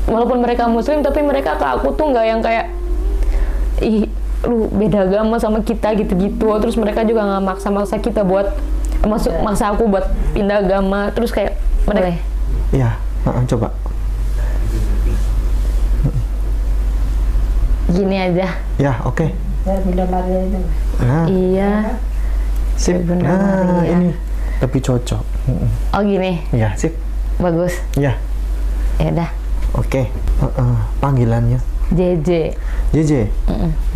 walaupun mereka muslim tapi mereka ke aku tuh nggak yang kayak ih lu beda agama sama kita gitu-gitu. Terus mereka juga nggak maksa-maksa kita buat maksa aku buat pindah agama. Terus kayak mereka iya, coba gini aja ya, oke. Bunda Maria itu. Nah, iya sip. Bunda Nah, Maria. ini lebih cocok. Oh gini Ya, sip. bagus Ya, ya udah. oke. Panggilannya JJ. JJ.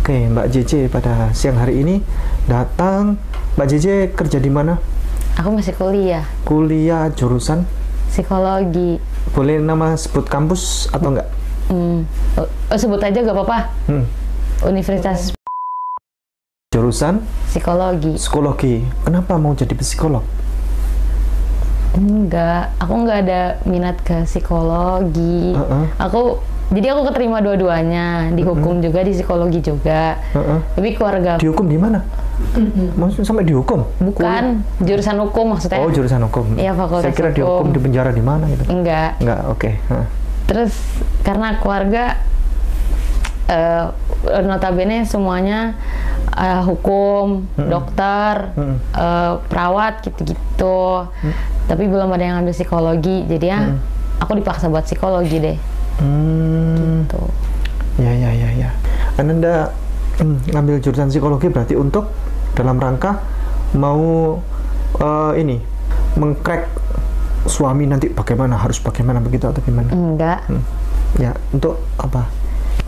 Oke, Mbak JJ pada siang hari ini datang. Mbak JJ kerja di mana? Aku masih kuliah Kuliah jurusan? psikologi. Boleh nama sebut kampus atau enggak? Sebut aja gak apa-apa. Universitas Jurusan psikologi. psikologi. Kenapa mau jadi psikolog? Enggak, aku nggak ada minat ke psikologi. Jadi aku keterima dua-duanya, di hukum juga, di psikologi juga. Tapi keluarga Dihukum di mana? Maksudnya sampai dihukum? bukan jurusan hukum maksudnya. Oh, jurusan hukum. Iya, fakultas Saya kira dihukum hukum. di penjara di mana gitu. Enggak. Enggak, oke. Terus karena keluarga notabene semuanya hukum, dokter, perawat gitu-gitu. Tapi belum ada yang ambil psikologi, jadi ya aku dipaksa buat psikologi deh. Gitu. Ya. Anda ngambil jurusan psikologi berarti untuk dalam rangka mau ini mengcrack suami nanti bagaimana, harus bagaimana begitu atau gimana? Enggak. Ya, untuk apa?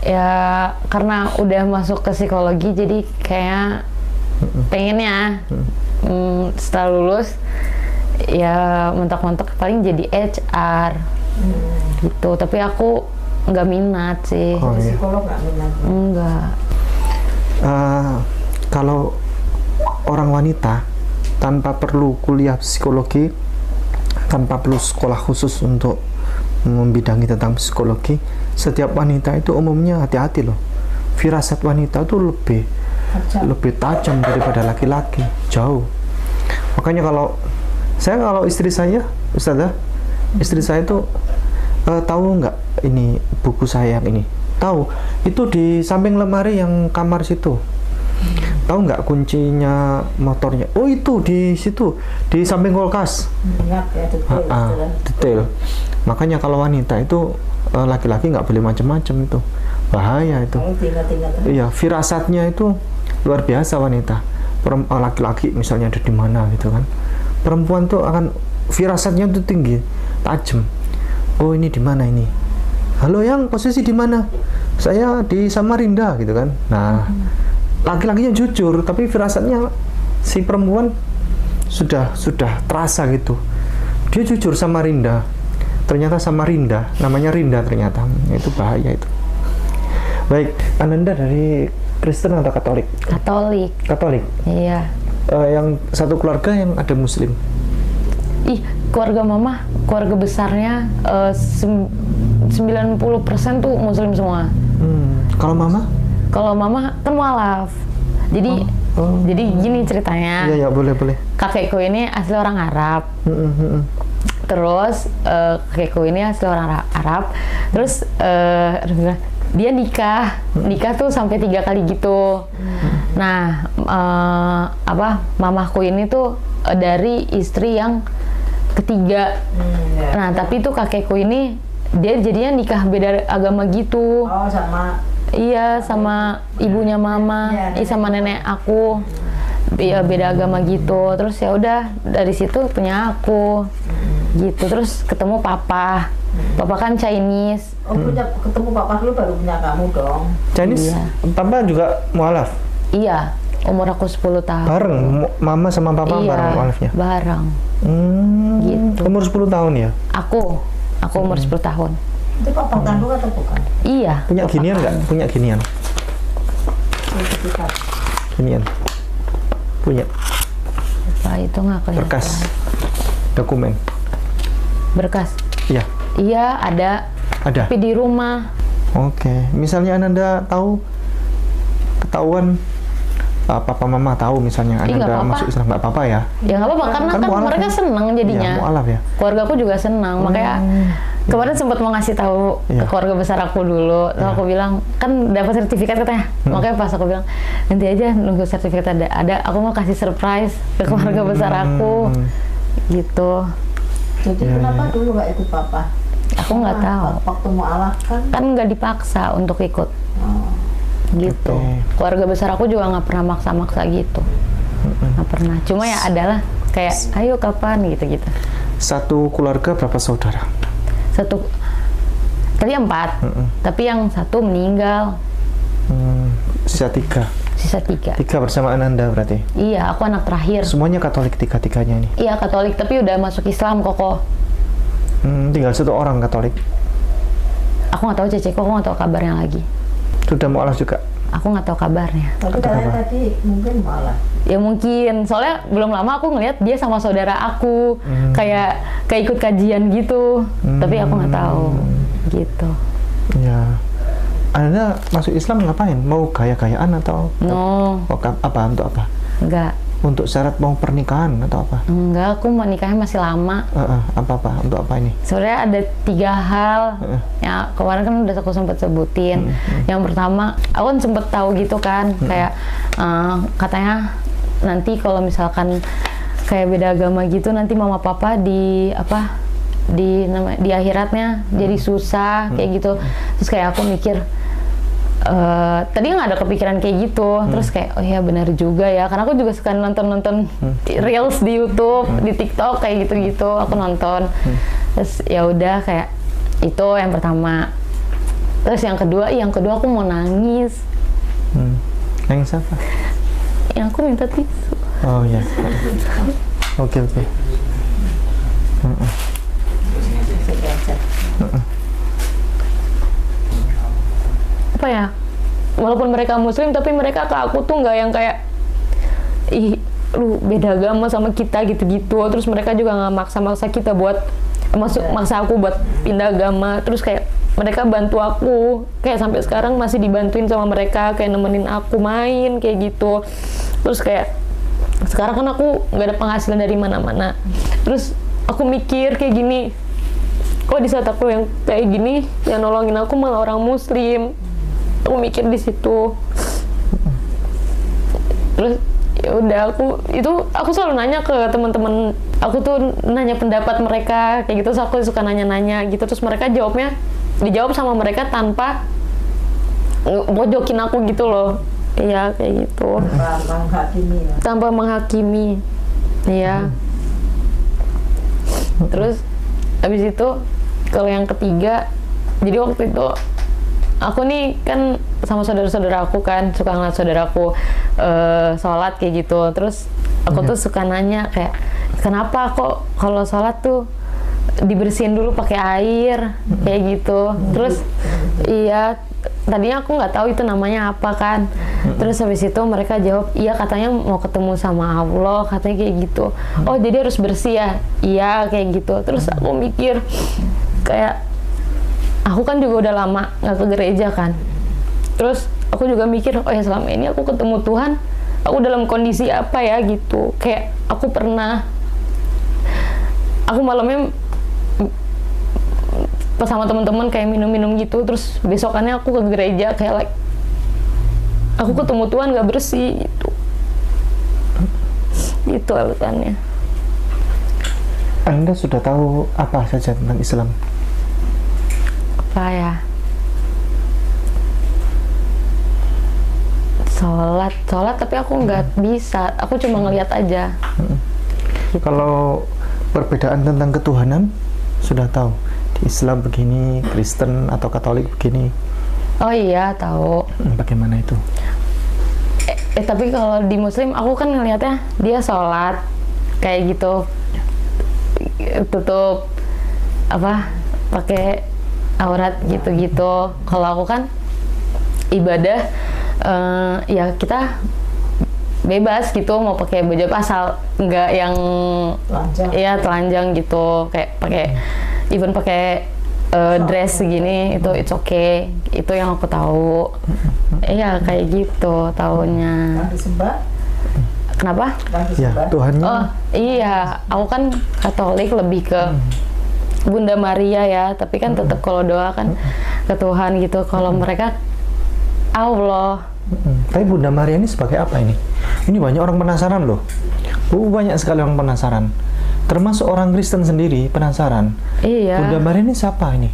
Ya karena udah masuk ke psikologi jadi kayak pengennya setelah lulus ya mentok-mentok paling jadi HR gitu. Tapi aku nggak minat sih. Oh, iya. Psikolog nggak minat. Enggak. Kalau orang wanita tanpa perlu kuliah psikologi, tanpa perlu sekolah khusus untuk membidangi tentang psikologi, setiap wanita itu umumnya hati-hati loh. Firasat wanita itu lebih tajam daripada laki-laki, jauh. Makanya kalau istri saya, Ustazah, istri saya itu tahu nggak ini buku saya yang ini? Tahu. Itu di samping lemari yang kamar situ. Tahu nggak kuncinya motornya? Oh, itu di situ, di samping kulkas. Ingat ya, detail. Detail. Makanya kalau wanita itu laki-laki nggak boleh macam-macam, itu bahaya itu. Kalau tinggal-tinggal. Iya, firasatnya itu luar biasa wanita. Laki-laki misalnya ada di mana gitu kan. Perempuan tuh akan firasatnya tuh tinggi, tajam. Oh, ini di mana ini? Halo, yang posisi di mana? Saya di Samarinda gitu kan. Nah, laki-lakinya jujur, tapi firasatnya si perempuan sudah terasa gitu. Dia jujur Samarinda. Ternyata Samarinda, namanya Rinda ternyata. Itu bahaya itu. Baik, Ananda dari Kristen atau Katolik? Katolik. Katolik. Iya. Yang satu keluarga yang ada Muslim. Ih, keluarga mama, keluarga besarnya 90% tuh Muslim semua. Kalau mama? Kalau mama kan mualaf. Jadi jadi gini ceritanya. Iya, boleh. Kakekku ini asli orang Arab. Terus kakekku ini asli orang Arab. Terus dia nikah tuh sampai 3 kali gitu. Nah, mamaku ini tuh dari istri yang ketiga. Nah, tapi tuh kakekku ini dia jadinya nikah beda agama gitu. Oh, sama. Iya, sama ibunya mama, sama nenek aku. Iya, beda agama gitu. Terus ya udah dari situ punya aku. Gitu. Terus ketemu papa. Papa kan Chinese. Oh, ketemu papa dulu baru punya kamu dong. Chinese? Iya. Papa juga mualaf? Iya, umur aku 10 tahun. Bareng? Mama sama papa bareng mualafnya? Bareng. Gitu. Umur 10 tahun ya? Aku umur 10 tahun. Itu papa kandung atau bukan? Iya. Punya ginian nggak? Punya ginian? Sertifikat. Ginian? Punya? Apa itu nggak kelihatan? Berkas? Dokumen? Berkas? Iya. Iya, ada. Ada? Tapi di rumah. Oke. Misalnya Ananda ketahuan, papa mama tahu misalnya Ananda masuk Islam, nggak apa-apa ya? Ya nggak apa-apa, karena kan mualaf mereka ya? senang jadinya. Iya, mualaf ya? Keluarga aku juga senang, makanya Kemarin sempat mau ngasih tahu ke keluarga besar aku dulu, terus aku bilang kan dapat sertifikat katanya, makanya pas aku bilang nanti aja nunggu sertifikat ada, aku mau kasih surprise ke keluarga besar aku, gitu. Jadi kenapa dulu nggak ikut papa? Aku nggak tahu. Waktu mau alaf kan Nggak dipaksa untuk ikut, gitu. Keluarga besar aku juga nggak pernah maksa-maksa gitu, nggak pernah. Cuma ya adalah kayak ayo kapan gitu-gitu. Satu keluarga berapa saudara? Tadi 4, tapi yang 1 meninggal. Sisa 3. Sisa 3. 3 bersamaan Anda berarti? Iya, aku anak terakhir. Semuanya Katolik 3-3-nya ini? Iya, Katolik, tapi udah masuk Islam koko. Tinggal 1 orang Katolik? Aku nggak tahu Ceceko, aku nggak tahu kabarnya lagi. Sudah mau alaf juga? Aku nggak tahu kabarnya. Tapi katanya tadi mungkin malah. Ya mungkin, soalnya belum lama aku ngeliat dia sama saudara aku kayak ikut kajian gitu, tapi aku nggak tahu gitu. Ya, Anda masuk Islam ngapain? Mau gaya-gayaan atau? No. Apa untuk apa? Enggak. Untuk syarat mau pernikahan atau apa? Enggak, aku mau nikahnya masih lama. Apa untuk apa ini? Sebenarnya ada 3 hal. Ya kemarin kan udah aku sempat sebutin. Yang pertama, aku kan sempet tahu gitu kan, kayak katanya nanti kalau misalkan kayak beda agama gitu nanti mama papa di akhiratnya jadi susah kayak gitu. Terus kayak aku mikir tadi nggak ada kepikiran kayak gitu. Terus kayak oh ya benar juga ya, karena aku juga suka nonton reels di YouTube, di TikTok kayak gitu-gitu aku nonton. Terus ya udah kayak itu yang pertama. Terus yang kedua aku mau nangis. Nangis apa? Yang aku minta tisu. Oh ya. Oke. Apa ya? Walaupun mereka Muslim, tapi mereka ke aku tuh nggak yang kayak ih lu beda agama sama kita gitu-gitu. Terus mereka juga nggak maksa-maksa kita buat maksa aku buat pindah agama. Terus kayak mereka bantu aku, kayak sampai sekarang masih dibantuin sama mereka, kayak nemenin aku main kayak gitu. Terus kayak sekarang kan aku nggak ada penghasilan dari mana-mana. Terus aku mikir kayak gini, kok di saat aku yang kayak gini yang nolongin aku malah orang Muslim. Aku mikir di situ. Terus ya udah aku selalu nanya ke teman-teman aku tuh, nanya pendapat mereka kayak gitu. Terus aku suka nanya-nanya gitu, terus mereka dijawab sama mereka tanpa mojokin aku gitu loh. Iya kayak gitu. Tanpa menghakimi. Iya. Terus habis itu kalau yang ketiga, jadi waktu itu aku nih kan sama saudara-saudara aku kan suka ngeliat saudaraku sholat kayak gitu. Terus aku tuh suka nanya kayak kenapa kok kalau sholat tuh dibersihin dulu pakai air kayak gitu. Terus iya tadinya aku nggak tahu itu namanya apa kan. Terus habis itu mereka jawab iya katanya mau ketemu sama Allah katanya kayak gitu. Oh jadi harus bersih ya? Iya kayak gitu. Terus aku mikir kayak aku kan juga udah lama nggak ke gereja kan. Terus aku juga mikir oh ya selama ini aku ketemu Tuhan aku dalam kondisi apa ya gitu. Kayak aku malamnya pas sama teman-teman kayak minum-minum gitu, terus besokannya aku ke gereja kayak aku ketemu Tuhan nggak bersih gitu alasannya. Anda sudah tahu apa saja tentang Islam? Apa ya? Sholat tapi aku nggak bisa, aku cuma ngeliat aja. Kalau perbedaan tentang ketuhanan sudah tahu? Di Islam begini, Kristen atau Katolik begini. Oh iya, tahu. Bagaimana itu? Tapi kalau di Muslim, aku kan ngelihatnya dia sholat kayak gitu, tutup pakai aurat gitu-gitu. Kalau aku kan ibadah, ya kita bebas gitu mau pakai baju asal nggak yang telanjang gitu, kayak pakai even pakai dress segini itu it's okay, itu yang aku tahu. Iya kayak gitu tahunya. Kenapa? Ya Tuhannya. Oh iya, aku kan Katolik lebih ke Bunda Maria ya, tapi kan tetap kalau doa kan ke Tuhan gitu. Kalau mereka Allah. Tapi Bunda Maria ini sebagai apa ini? Ini banyak orang penasaran loh. Banyak sekali orang penasaran. Termasuk orang Kristen sendiri penasaran. Iya. Bunda Maria ini siapa ini?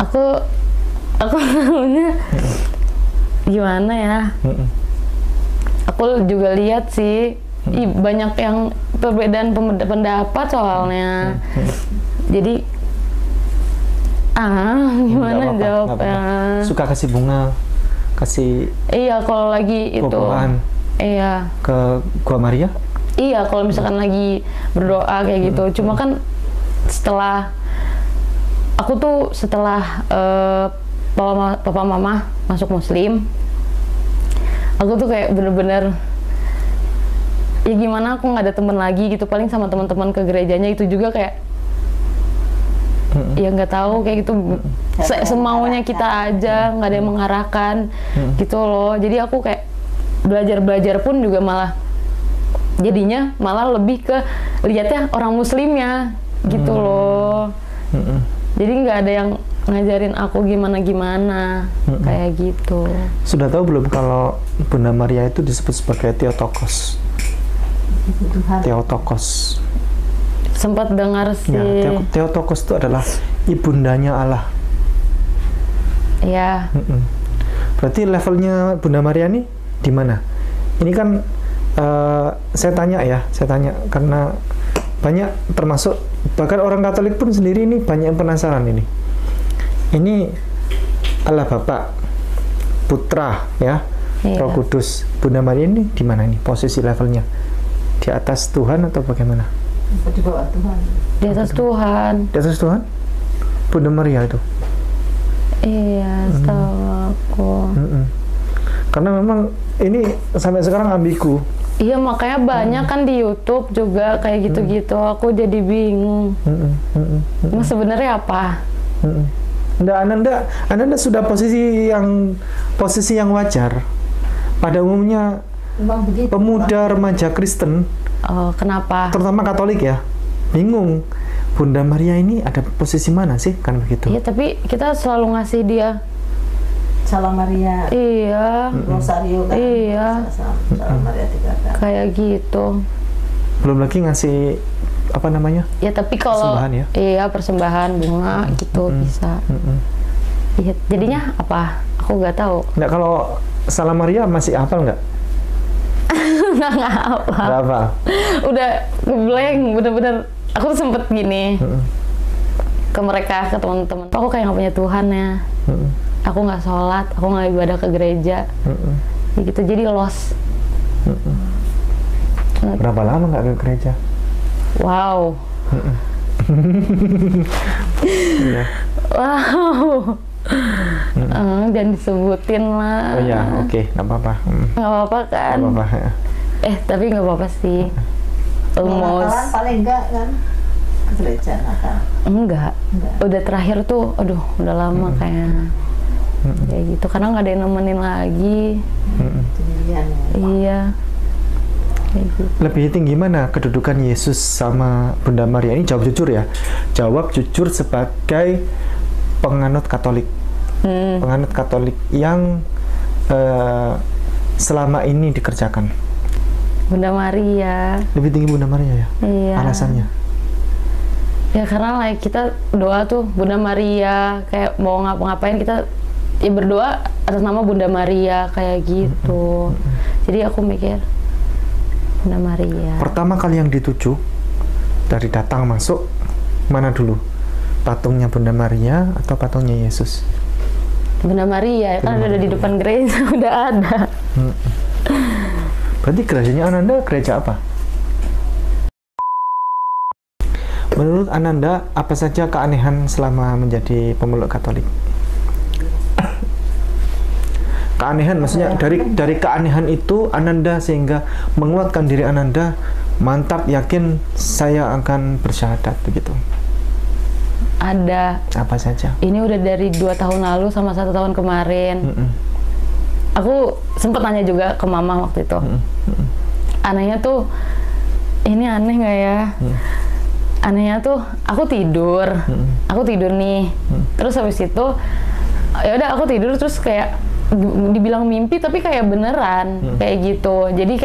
Aku namanya gimana ya? Aku juga lihat sih. Banyak yang perbedaan pendapat soalnya. Jadi gimana jawabnya? Suka kasih bunga, kasih iya kalau lagi itu iya ke Gua Maria. Iya kalau misalkan lagi berdoa kayak gitu. Cuma kan setelah aku tuh setelah papa mama masuk Muslim, aku tuh kayak bener-bener ya gimana, aku nggak ada temen lagi gitu, paling sama teman-teman ke gerejanya itu juga kayak ya nggak tahu kayak gitu, semaunya kita aja, nggak ada yang mengarahkan gitu loh. Jadi aku kayak belajar pun juga malah jadinya malah lebih ke lihatnya orang muslimnya gitu loh. Jadi nggak ada yang ngajarin aku gimana kayak gitu. Sudah tahu belum kalau Bunda Maria itu disebut sebagai Theotokos? Theotokos. Sempat dengar sih. Ya, Theotokos itu adalah ibundanya Allah. Ya. Berarti levelnya Bunda Maria ini di mana? Ini kan saya tanya karena banyak, termasuk bahkan orang Katolik pun sendiri ini banyak yang penasaran ini. Ini Allah Bapa, Putra, ya, Roh Kudus. Bunda Maria ini di mana ini posisi levelnya? Di atas Tuhan atau bagaimana? Di bawah Tuhan. Di atas Tuhan. Di atas Tuhan? Bunda Maria itu? Iya, setahu aku. Karena memang ini sampai sekarang ambigu. Iya, makanya banyak kan di YouTube juga kayak gitu-gitu. Aku jadi bingung. Nah, sebenarnya apa? Ananda sudah posisi yang wajar. Pada umumnya pemuda remaja Kristen, kenapa? terutama Katolik ya, bingung. Bunda Maria ini ada posisi mana sih, kan begitu? Iya, tapi kita selalu ngasih dia Salam Maria. Iya. Rosario kan. Iya. Salam Maria 3 kali. Kayak gitu. Belum lagi ngasih apa namanya? Ya tapi kalau persembahan ya? Iya, persembahan bunga gitu bisa. Iya, jadinya apa? Aku nggak tahu. Nggak, kalau Salam Maria masih hafal nggak? Nggak apa. Nggak hafal. Udah blank, bener-bener. Aku sempet gini ke mereka, ke teman-teman. Aku kayak nggak punya Tuhan ya. Aku nggak sholat, aku nggak ibadah ke gereja. Ya gitu, jadi lost. Berapa lama nggak ke gereja? Wow. Wow. Jangan disebutin lah. Oh ya, oke, nggak apa-apa. Nggak apa-apa kan? Nggak apa-apa. Tapi nggak apa-apa sih. Nakalan paling enggak kan ke gereja nakal. Enggak. Udah terakhir tuh, aduh, udah lama kayak gitu. Karena nggak ada yang nemenin lagi. Sendirian ya. Iya. Kayak gitu. Lebih tinggi mana kedudukan Yesus sama Bunda Maria? Ini jawab jujur ya. Jawab jujur sebagai penganut Katolik. Penganut Katolik yang selama ini dikerjakan. Bunda Maria. Lebih tinggi Bunda Maria ya? Iya. Alasannya? Ya karena kita doa tuh Bunda Maria, kayak mau ngapa-ngapain kita ya berdoa atas nama Bunda Maria kayak gitu. Jadi aku mikir Bunda Maria. Pertama kali yang dituju dari datang masuk mana dulu? Patungnya Bunda Maria atau patungnya Yesus? Bunda Maria kan ada di depan gereja, udah ada. Berarti gerejanya Ananda gereja apa? Menurut Ananda, apa saja keanehan selama menjadi pemeluk Katolik? Keanehan maksudnya dari keanehan itu Ananda sehingga menguatkan diri Ananda, mantap, yakin saya akan bersyahadat begitu. Ada. Apa saja? Ini udah dari 2 tahun lalu sama 1 tahun kemarin. Aku sempat nanya juga ke mama waktu itu. Anehnya tuh, ini aneh nggak ya? anehnya tuh aku tidur nih, terus habis itu ya udah aku tidur terus kayak dibilang mimpi tapi kayak beneran kayak gitu. Jadi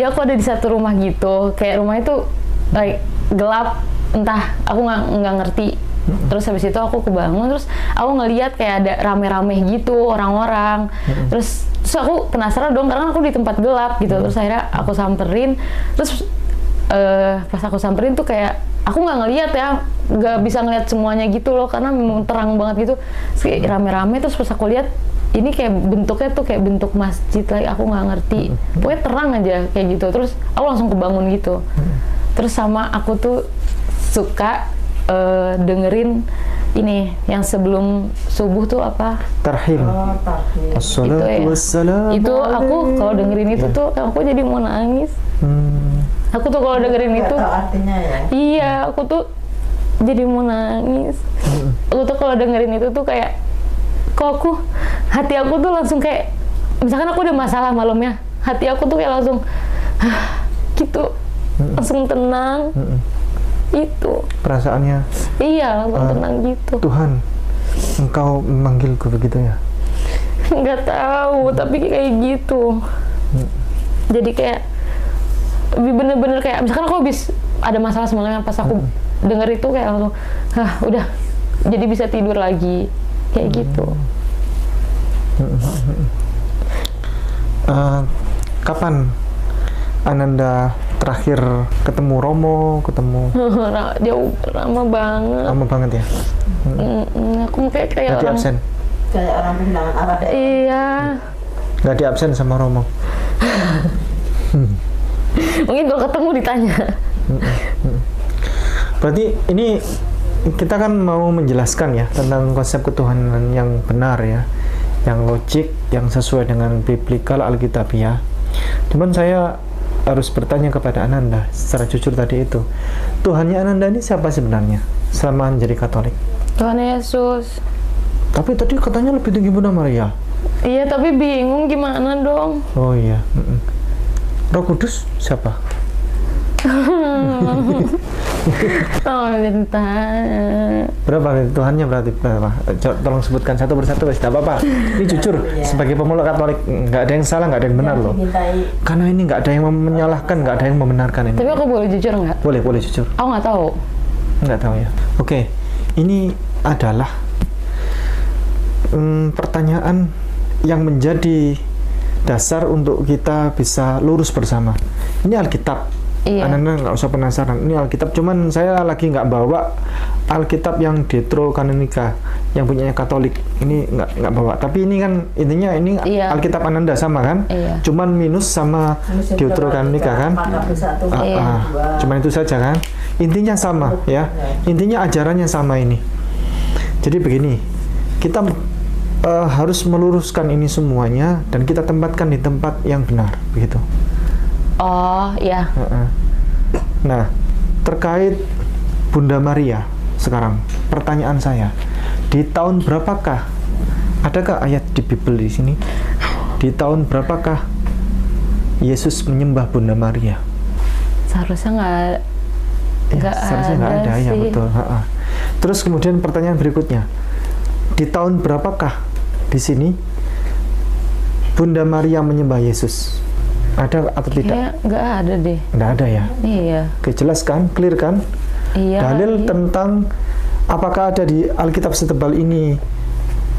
aku ada di satu rumah gitu, kayak rumah itu like gelap, entah aku nggak ngerti. Terus habis itu aku kebangun, terus aku ngeliat kayak ada rame-rame gitu orang-orang. Terus aku penasaran dong karena aku di tempat gelap gitu. Terus akhirnya aku samperin, terus pas aku samperin tuh kayak aku nggak ngeliat ya, nggak bisa ngeliat semuanya gitu loh karena memang terang banget gitu, rame-rame. Terus pas aku lihat ini kayak bentuknya tuh kayak bentuk masjid, like aku nggak ngerti, pokoknya terang aja kayak gitu. Terus aku langsung kebangun gitu. Terus sama aku tuh suka dengerin ini yang sebelum subuh tuh apa? Tarhim. Tarhim. Itu aku kalau dengerin itu tuh aku jadi mau nangis. Aku tuh kalau dengerin itu, artinya ya? Iya, aku tuh jadi mau nangis. Aku tuh kalau dengerin itu tuh kayak, hati aku tuh langsung kayak, misalkan aku udah masalah malamnya, hati aku tuh kayak langsung, gitu, langsung tenang, itu. Perasaannya? Iya, langsung tenang gitu. Tuhan, Engkau memanggilku begitu ya? Nggak tahu, tapi kayak gitu. Jadi kayak bener-bener kayak misalkan aku habis ada masalah semalamnya, pas aku denger itu kayak langsung udah jadi bisa tidur lagi kayak gitu. Kapan Ananda terakhir ketemu Romo, Jauh, lama banget. Lama banget ya? Aku kayak orang absen? Kayak orang kehilangan arah. Iya. Nggak di absen sama Romo? Mungkin kalau ketemu ditanya. Berarti ini kita kan mau menjelaskan ya tentang konsep ketuhanan yang benar ya, yang logik, yang sesuai dengan biblikal Alkitabiah. Cuman saya harus bertanya kepada Ananda secara jujur tadi itu, Tuhannya Ananda ini siapa sebenarnya selama menjadi Katolik? Tuhan Yesus. Tapi tadi katanya lebih tinggi Bunda Maria. Iya, tapi bingung gimana dong. Oh iya. Roh Kudus siapa? Oh, ditanya. Berapa Tuhannya berarti berapa? Tolong sebutkan satu persatu, tidak apa-apa. Ini jujur, sebagai pemeluk Katolik nggak ada yang salah, nggak ada yang benar loh. Karena ini nggak ada yang menyalahkan, nggak ada yang membenarkan ini. Tapi aku boleh jujur nggak? Boleh jujur. Aku nggak tahu. Nggak tahu ya. Oke, ini adalah pertanyaan yang menjadi dasar untuk kita bisa lurus bersama. Ini Alkitab. Iya. Ananda nggak usah penasaran. Ini Alkitab. Cuman saya lagi nggak bawa Alkitab yang Deuterokanonika, yang punyanya Katolik. Ini nggak bawa. Tapi ini kan intinya ini iya. Alkitab Ananda sama kan? Iya. Cuman minus sama Deuterokanonika kan? Cuman itu saja kan? Intinya sama ya. Intinya ajarannya sama ini. Jadi begini, kita harus meluruskan ini semuanya dan kita tempatkan di tempat yang benar, begitu. Oh, iya. Nah, terkait Bunda Maria sekarang, pertanyaan saya, di tahun berapakah, adakah ayat di Bible di sini? Di tahun berapakah Yesus menyembah Bunda Maria? Seharusnya nggak ada sih. Ya, betul. Terus kemudian pertanyaan berikutnya, di tahun berapakah di sini Bunda Maria menyembah Yesus? Ada atau tidak? Kayaknya nggak ada deh. Nggak ada ya? Iya. Oke, jelas kan? Clear kan? Iya. Dalil tentang apakah ada di Alkitab setebal ini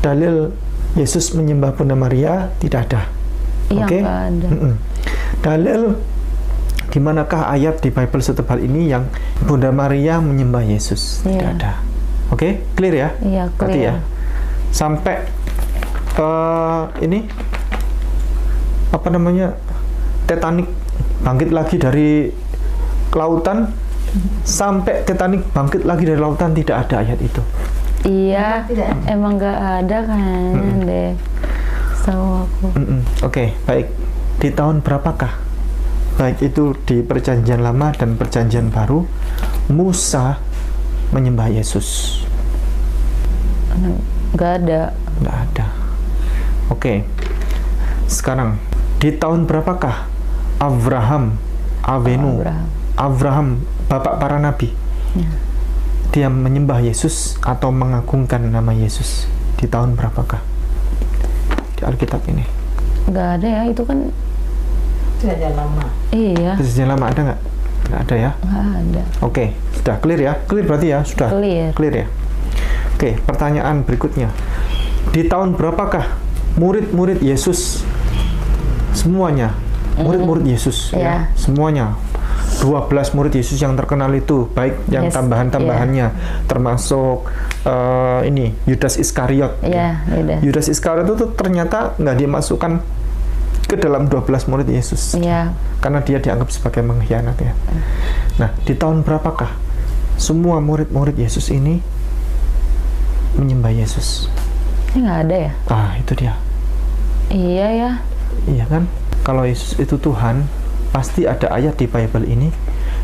dalil Yesus menyembah Bunda Maria? Tidak ada. Iya, Oke? nggak ada. Dalil di manakah ayat di Bible setebal ini yang Bunda Maria menyembah Yesus? Iya. Tidak ada. Oke? Clear ya? Iya, Berarti clear. ya. Sampai ini apa namanya, Titanic bangkit lagi dari lautan, sampai Titanic bangkit lagi dari lautan tidak ada ayat itu. Iya, emang nggak ada kayaknya deh, setahu aku. Oke, baik. Di tahun berapakah, baik itu di Perjanjian Lama dan Perjanjian Baru, Musa menyembah Yesus? Nggak ada. Nggak ada. Oke. Sekarang, di tahun berapakah Abraham bapak para nabi. Ya. Dia menyembah Yesus atau mengagungkan nama Yesus di tahun berapakah di Alkitab ini? Nggak ada ya, itu kan Perjanjian lama. iya, Perjanjian lama ada nggak? Nggak ada ya. nggak ada. Oke, sudah clear ya? Clear berarti ya? Sudah Clear. ya? Oke, pertanyaan berikutnya. Di tahun berapakah murid-murid Yesus semuanya, murid-murid Yesus ya, semuanya 12 murid Yesus yang terkenal itu, baik yang tambahan-tambahannya, termasuk ini Yudas Iskariot. Yudas Iskariot itu ternyata nggak dimasukkan ke dalam 12 murid Yesus, karena dia dianggap sebagai mengkhianat ya. Nah, di tahun berapakah semua murid-murid Yesus ini menyembah Yesus? Ini nggak ada ya? Ah, itu dia. Iya ya. Iya kan? Kalau Yesus itu Tuhan, pasti ada ayat di Bible ini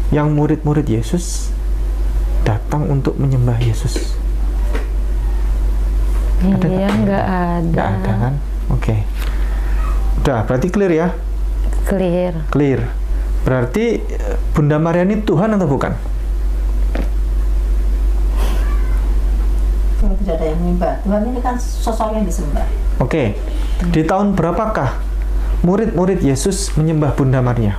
yang murid-murid Yesus datang untuk menyembah Yesus. Ada iya, nggak ada. Nggak ada kan? Oke. Udah, berarti clear ya? Clear. Berarti Bunda Maria ini Tuhan atau bukan? Tidak ada yang menyembah. Tuhan ini kan sosok yang disembah. Oke. Di tahun berapakah murid-murid Yesus menyembah Bunda Maria?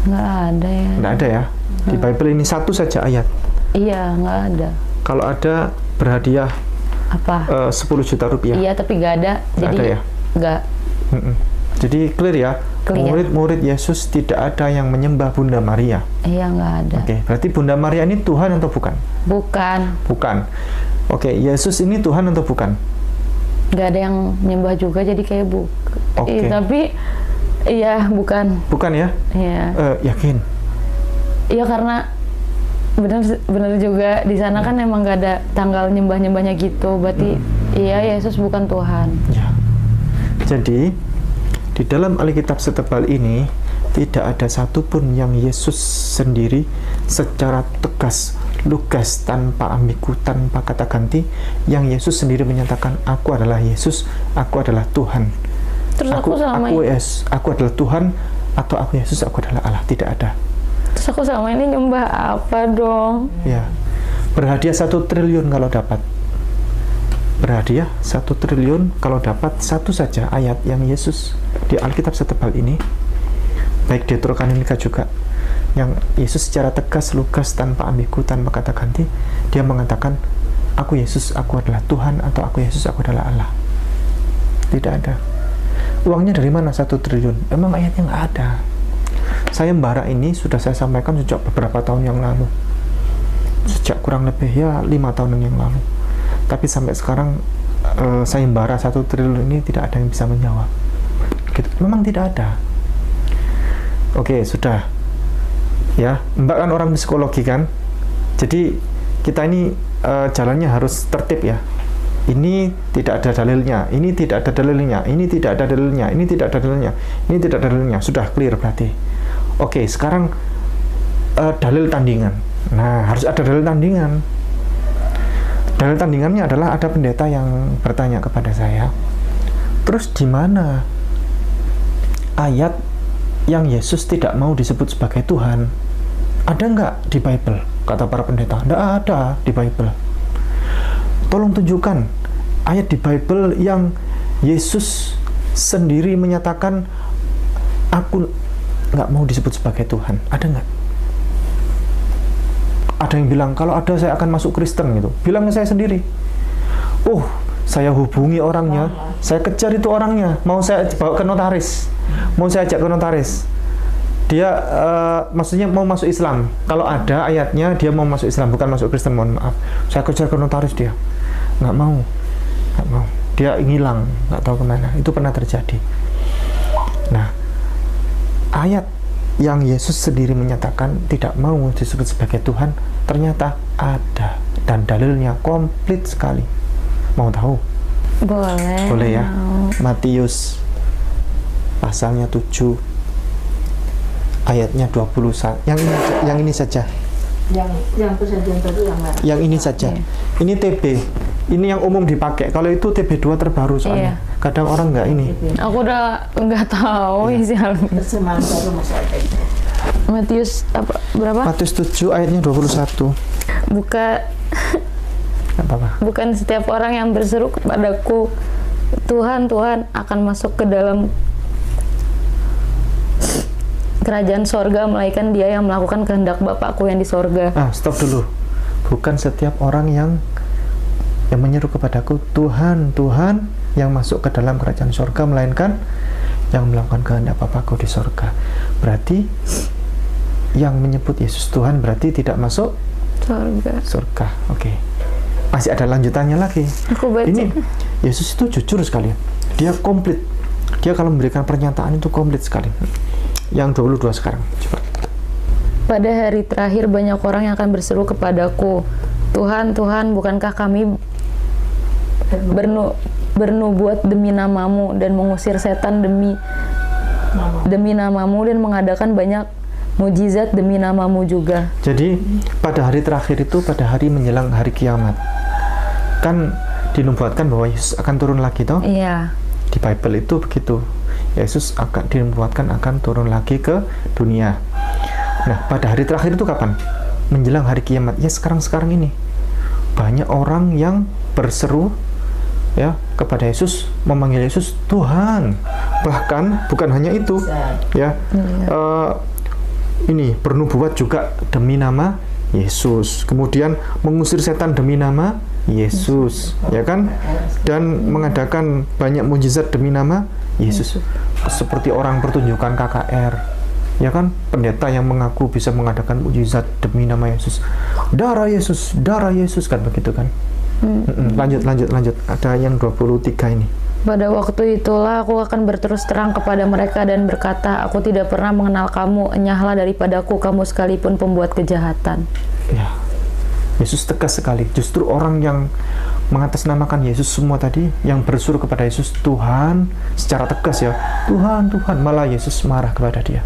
Nggak ada ya. Nggak ada ya? Di Bible ini satu saja ayat. Iya, nggak ada. Kalau ada, berhadiah apa? 10 juta rupiah. Iya, tapi nggak ada. Nggak ada ya? Nggak. Jadi clear ya? Murid-murid Yesus tidak ada yang menyembah Bunda Maria. Iya, nggak ada. Oke, berarti Bunda Maria ini Tuhan atau bukan? Bukan. Oke, Yesus ini Tuhan atau bukan? Nggak ada yang menyembah juga, jadi kayak Oke. Tapi iya, bukan. Bukan ya? Iya. Yakin? Iya, karena benar juga di sana kan emang nggak ada tanggal nyembah-nyembahnya gitu. Berarti iya, Yesus bukan Tuhan. Ya. Jadi di dalam Alkitab setebal ini tidak ada satupun yang Yesus sendiri secara tegas, lugas, tanpa ambigu, tanpa kata ganti, yang Yesus sendiri menyatakan, aku adalah Yesus, aku adalah Tuhan. Terus aku adalah Tuhan, atau aku Yesus, aku adalah Allah. Tidak ada. Terus aku selama ini nyembah apa dong? Ya, berhadiah 1 triliun kalau dapat. Berhadiah 1 triliun kalau dapat satu saja ayat yang Yesus di Alkitab setebal ini, baik Deuterokanonika juga, yang Yesus secara tegas, lugas, tanpa ambigu, tanpa kata ganti, dia mengatakan, aku Yesus, aku adalah Tuhan, atau aku Yesus, aku adalah Allah. Tidak ada. Uangnya dari mana 1 triliun? Emang ayatnya nggak ada. Sayembara ini sudah saya sampaikan sejak beberapa tahun yang lalu, sejak kurang lebih ya 5 tahun yang lalu. Tapi sampai sekarang sayembara 1 triliun ini tidak ada yang bisa menjawab. Gitu. Memang tidak ada. Oke, sudah. Ya, Mbak kan orang psikologi kan. Jadi kita ini jalannya harus tertib ya. Ini tidak ada dalilnya, ini tidak ada dalilnya, ini tidak ada dalilnya, ini tidak ada dalilnya, ini tidak ada dalilnya. Sudah clear berarti. Oke, sekarang dalil tandingan. Nah, harus ada dalil tandingan. Dalil tandingannya adalah ada pendeta yang bertanya kepada saya, terus di mana ayat yang Yesus tidak mau disebut sebagai Tuhan? Ada nggak di Bible? Kata para pendeta, nggak ada di Bible. Tolong tunjukkan ayat di Bible yang Yesus sendiri menyatakan, aku nggak mau disebut sebagai Tuhan. Ada nggak? Ada yang bilang, kalau ada saya akan masuk Kristen gitu. Bilangnya saya sendiri. Saya hubungi orangnya, saya kejar itu orangnya, mau saya bawa ke notaris, mau saya ajak ke notaris. Dia maksudnya mau masuk Islam. Kalau ada ayatnya dia mau masuk Islam, bukan masuk Kristen, mohon maaf. Saya kejar ke notaris, dia nggak mau. Dia ngilang, nggak tahu kemana. Itu pernah terjadi. Nah, ayat yang Yesus sendiri menyatakan tidak mau disebut sebagai Tuhan, ternyata ada, dan dalilnya komplit sekali. Mau tahu? Boleh ya. Matius pasalnya 7 ayatnya 21. Yang ini saja. Yang perjanjian tadi yang mana? Yang ini saja. Ini TB. Ini yang umum dipakai. Kalau itu TB2 terbaru soalnya. Kadang orang nggak ini. Aku udah nggak tahu isinya. Terjemahan baru masih ada. Matius apa berapa? Matius 7 ayatnya 21. Buka Nggak apa-apa. Bukan setiap orang yang berseru kepadaku, Tuhan, Tuhan, akan masuk ke dalam kerajaan sorga, melainkan dia yang melakukan kehendak Bapakku yang di sorga. Stop dulu. Bukan setiap orang yang menyeru kepadaku, Tuhan, Tuhan, yang masuk ke dalam kerajaan sorga, melainkan yang melakukan kehendak Bapakku di sorga. Berarti yang menyebut Yesus Tuhan berarti tidak masuk surga. Oke. Masih ada lanjutannya lagi. Aku baca. Ini Yesus itu jujur sekali. Dia komplit. Dia kalau memberikan pernyataan itu komplit sekali. Yang 22 sekarang. Coba. Pada hari terakhir banyak orang yang akan berseru kepadaku, Tuhan, Tuhan, bukankah kami bernubuat demi namamu dan mengusir setan demi namamu dan mengadakan banyak mujizat demi namamu juga. Jadi pada hari terakhir itu, pada hari menjelang hari kiamat, kan dinubuatkan bahwa Yesus akan turun lagi toh? Iya. Di Bible itu begitu. Yesus akan dinubuatkan akan turun lagi ke dunia. Nah, pada hari terakhir itu kapan? Menjelang hari kiamat. Ya sekarang ini. Banyak orang yang berseru ya kepada Yesus, memanggil Yesus Tuhan. Bahkan bukan hanya itu, ya. Ini bernubuat juga demi nama Yesus. Kemudian mengusir setan demi nama Yesus, ya kan? Dan mengadakan banyak mujizat demi nama Yesus. Seperti orang pertunjukan KKR, ya kan? Pendeta yang mengaku bisa mengadakan mujizat demi nama Yesus. Darah Yesus kan begitu kan? Lanjut. Ada yang 23 ini. Pada waktu itulah aku akan berterus terang kepada mereka dan berkata, aku tidak pernah mengenal kamu, enyahlah daripadaku kamu sekalipun pembuat kejahatan. Ya, Yesus tegas sekali. Justru orang yang mengatasnamakan Yesus semua tadi, yang bersuruh kepada Yesus Tuhan secara tegas ya, Tuhan, malah Yesus marah kepada dia.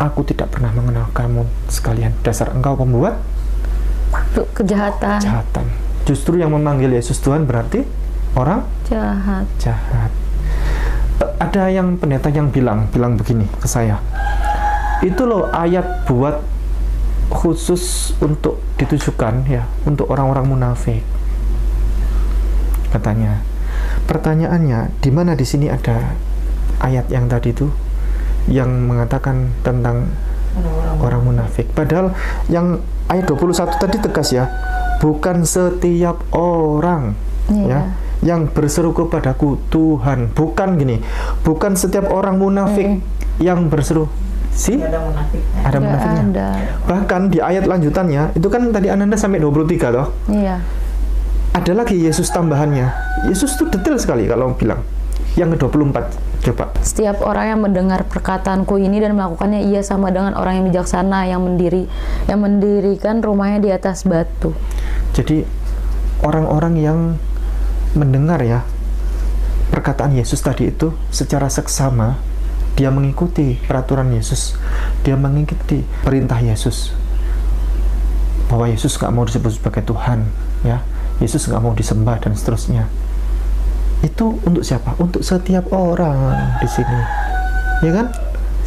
Aku tidak pernah mengenal kamu sekalian, dasar engkau pembuat kejahatan. Justru yang memanggil Yesus Tuhan berarti orang jahat. Ada yang pendeta yang bilang begini ke saya, itu loh ayat buat khusus untuk ditujukan ya untuk orang-orang munafik, katanya. Pertanyaannya, di mana di sini ada ayat yang tadi itu yang mengatakan tentang orang munafik? Padahal yang ayat 21 tadi tegas ya, bukan setiap orang ya yang berseru kepadaku Tuhan. Bukan gini, bukan setiap orang munafik yang berseru. Ada munafiknya. Bahkan di ayat lanjutannya, itu kan tadi Ananda sampai 23 toh? Iya. Ada lagi Yesus tambahannya. Yesus tuh detail sekali kalau bilang. Yang ke-24, coba. Setiap orang yang mendengar perkataanku ini dan melakukannya, ia sama dengan orang yang bijaksana yang mendirikan rumahnya di atas batu. Jadi orang-orang yang mendengar ya perkataan Yesus tadi itu secara seksama, dia mengikuti peraturan Yesus, dia mengikuti perintah Yesus bahwa Yesus nggak mau disebut sebagai Tuhan ya, Yesus nggak mau disembah dan seterusnya. Itu untuk siapa? Untuk setiap orang di sini, ya kan?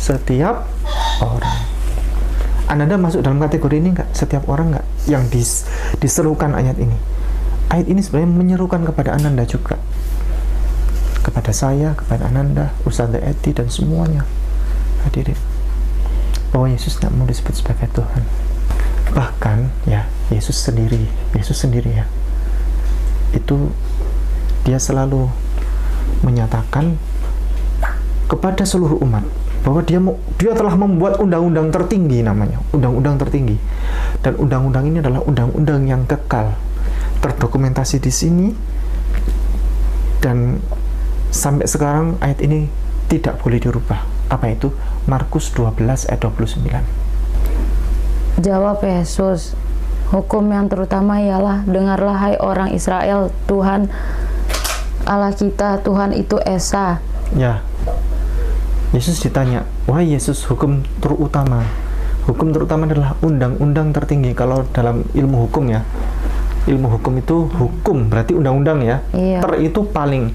Setiap orang. Ananda masuk dalam kategori ini nggak? Setiap orang nggak yang diserukan ayat ini? Ayat ini sebenarnya menyerukan kepada Ananda juga, kepada saya, kepada Ananda, Ustaz Eti dan semuanya hadirin, bahwa Yesus nggak mau disebut sebagai Tuhan. Bahkan ya Yesus sendiri ya, itu dia selalu menyatakan kepada seluruh umat bahwa dia telah membuat undang-undang tertinggi, namanya undang-undang tertinggi, dan undang-undang ini adalah undang-undang yang kekal, terdokumentasi di sini, dan sampai sekarang ayat ini tidak boleh dirubah. Apa itu? Markus 12 ayat 29. Jawab Yesus, hukum yang terutama ialah, dengarlah hai orang Israel, Tuhan Allah kita, Tuhan itu Esa. Ya, Yesus ditanya, wahai Yesus, hukum terutama. Hukum terutama adalah undang-undang tertinggi. Kalau dalam ilmu hukum ya, ilmu hukum itu hukum berarti undang-undang ya. Iya. Ter itu paling,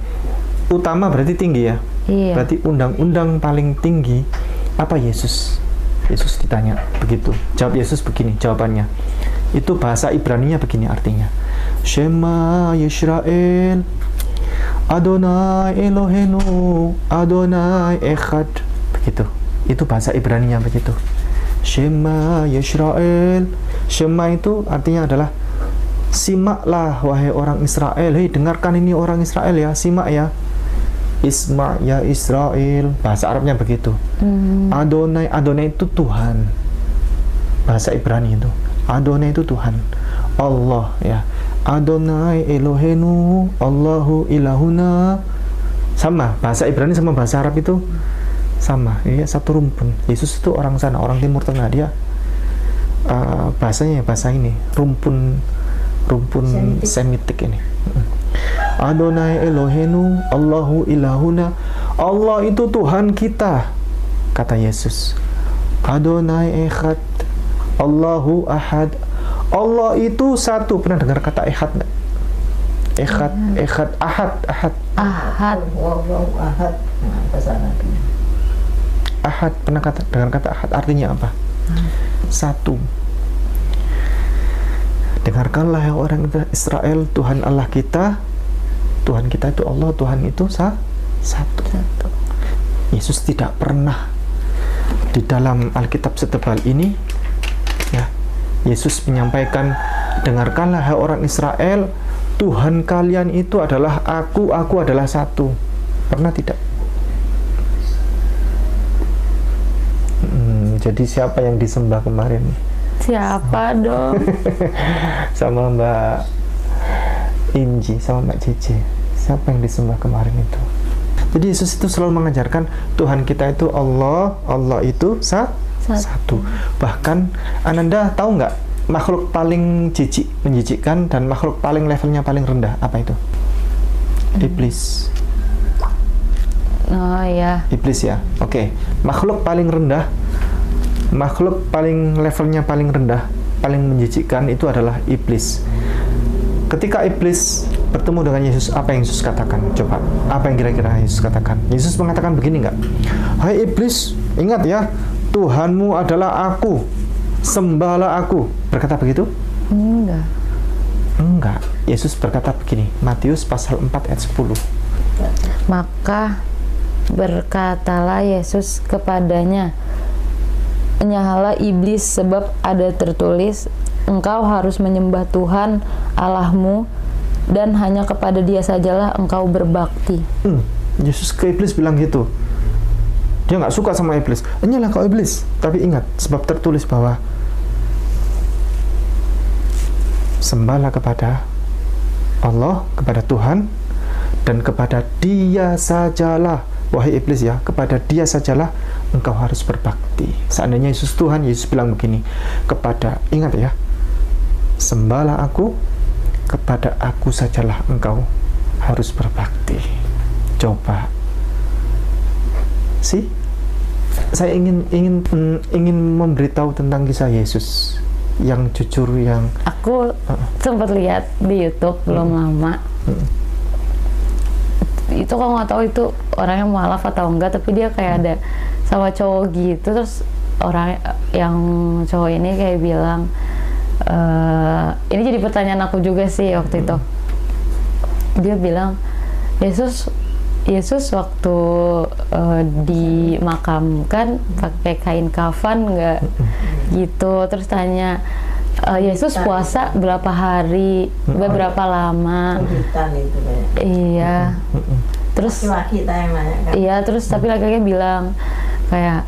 utama berarti tinggi ya. Iya. Berarti undang-undang paling tinggi apa Yesus? Yesus ditanya begitu. Jawab Yesus begini jawabannya. Itu bahasa Ibraninya begini artinya. Shema Yisrael Adonai Elohenu Adonai Echad. Begitu. Itu bahasa Ibraninya begitu. Shema Yisrael. Shema itu artinya adalah simaklah wahai orang Israel. Hei, dengarkan ini orang Israel ya, simak ya. Isma ya Israel. Bahasa Arabnya begitu. Adonai, Adonai itu Tuhan. Bahasa Ibrani itu. Adonai itu Tuhan. Allah ya. Adonai Elohenu, Allahu ilahuna. Sama, bahasa Ibrani sama bahasa Arab itu sama, ya, satu rumpun. Yesus itu orang sana, orang Timur Tengah. Dia bahasanya bahasa ini, rumpun Semitik ini. Adonai Elohenu, Allahu ilahuna. Allah itu Tuhan kita, kata Yesus. Adonai Echad, Allahu ahad. Allah itu satu. Pernah dengar kata Echad nggak? Echad, ahad. Ahad. Ahad, pernah dengar kata ahad artinya apa? Satu. Dengarkanlah ya orang Israel, Tuhan Allah kita, Tuhan kita itu Allah, Tuhan itu satu. Yesus tidak pernah di dalam Alkitab setebal ini, ya, Yesus menyampaikan, dengarkanlah hai orang Israel, Tuhan kalian itu adalah aku adalah satu. Pernah tidak? Jadi siapa yang disembah kemarin? Siapa dong? Sama Mbak Inji, sama Mbak Cici. Siapa yang disembah kemarin itu? Jadi Yesus itu selalu mengajarkan Tuhan kita itu Allah, Allah itu satu. Bahkan Ananda tahu nggak makhluk paling menjijikkan dan makhluk paling levelnya paling rendah apa itu? Iblis. Oh ya. Iblis ya. Oke. Makhluk paling rendah, makhluk paling levelnya paling rendah, paling menjijikkan itu adalah iblis. Ketika iblis bertemu dengan Yesus, apa yang Yesus katakan? Coba, apa yang kira-kira Yesus katakan? Yesus mengatakan begini nggak? Hai iblis, ingat ya, Tuhanmu adalah aku, sembahlah aku. Berkata begitu? Enggak. Yesus berkata begini, Matius pasal 4 ayat 10. Maka berkatalah Yesus kepadanya, "Nyahalah iblis, sebab ada tertulis, engkau harus menyembah Tuhan Allahmu, dan hanya kepada Dia sajalah engkau berbakti." Yesus ke iblis bilang gitu. Dia nggak suka sama iblis. Nyalah kau iblis. Tapi ingat, sebab tertulis bahwa sembahlah kepada Allah, kepada Tuhan, dan kepada Dia sajalah. Wahai iblis ya, kepada Dia sajalah engkau harus berbakti. Seandainya Yesus Tuhan, Yesus bilang begini, ingat ya, sembahlah aku, kepada aku sajalah engkau harus berbakti. Coba, saya ingin memberitahu tentang kisah Yesus yang jujur, yang aku sempat lihat di YouTube belum lama. Itu kok nggak tahu itu orangnya mualaf atau enggak, tapi dia kayak ada sama cowok gitu, terus orang yang cowok ini kayak bilang, ini jadi pertanyaan aku juga sih waktu itu. Dia bilang Yesus waktu dimakamkan pakai kain kafan nggak gitu, terus tanya, Yesus puasa berapa hari, berapa lama? Iya. Terus iya, terus tapi laki-laki bilang kayak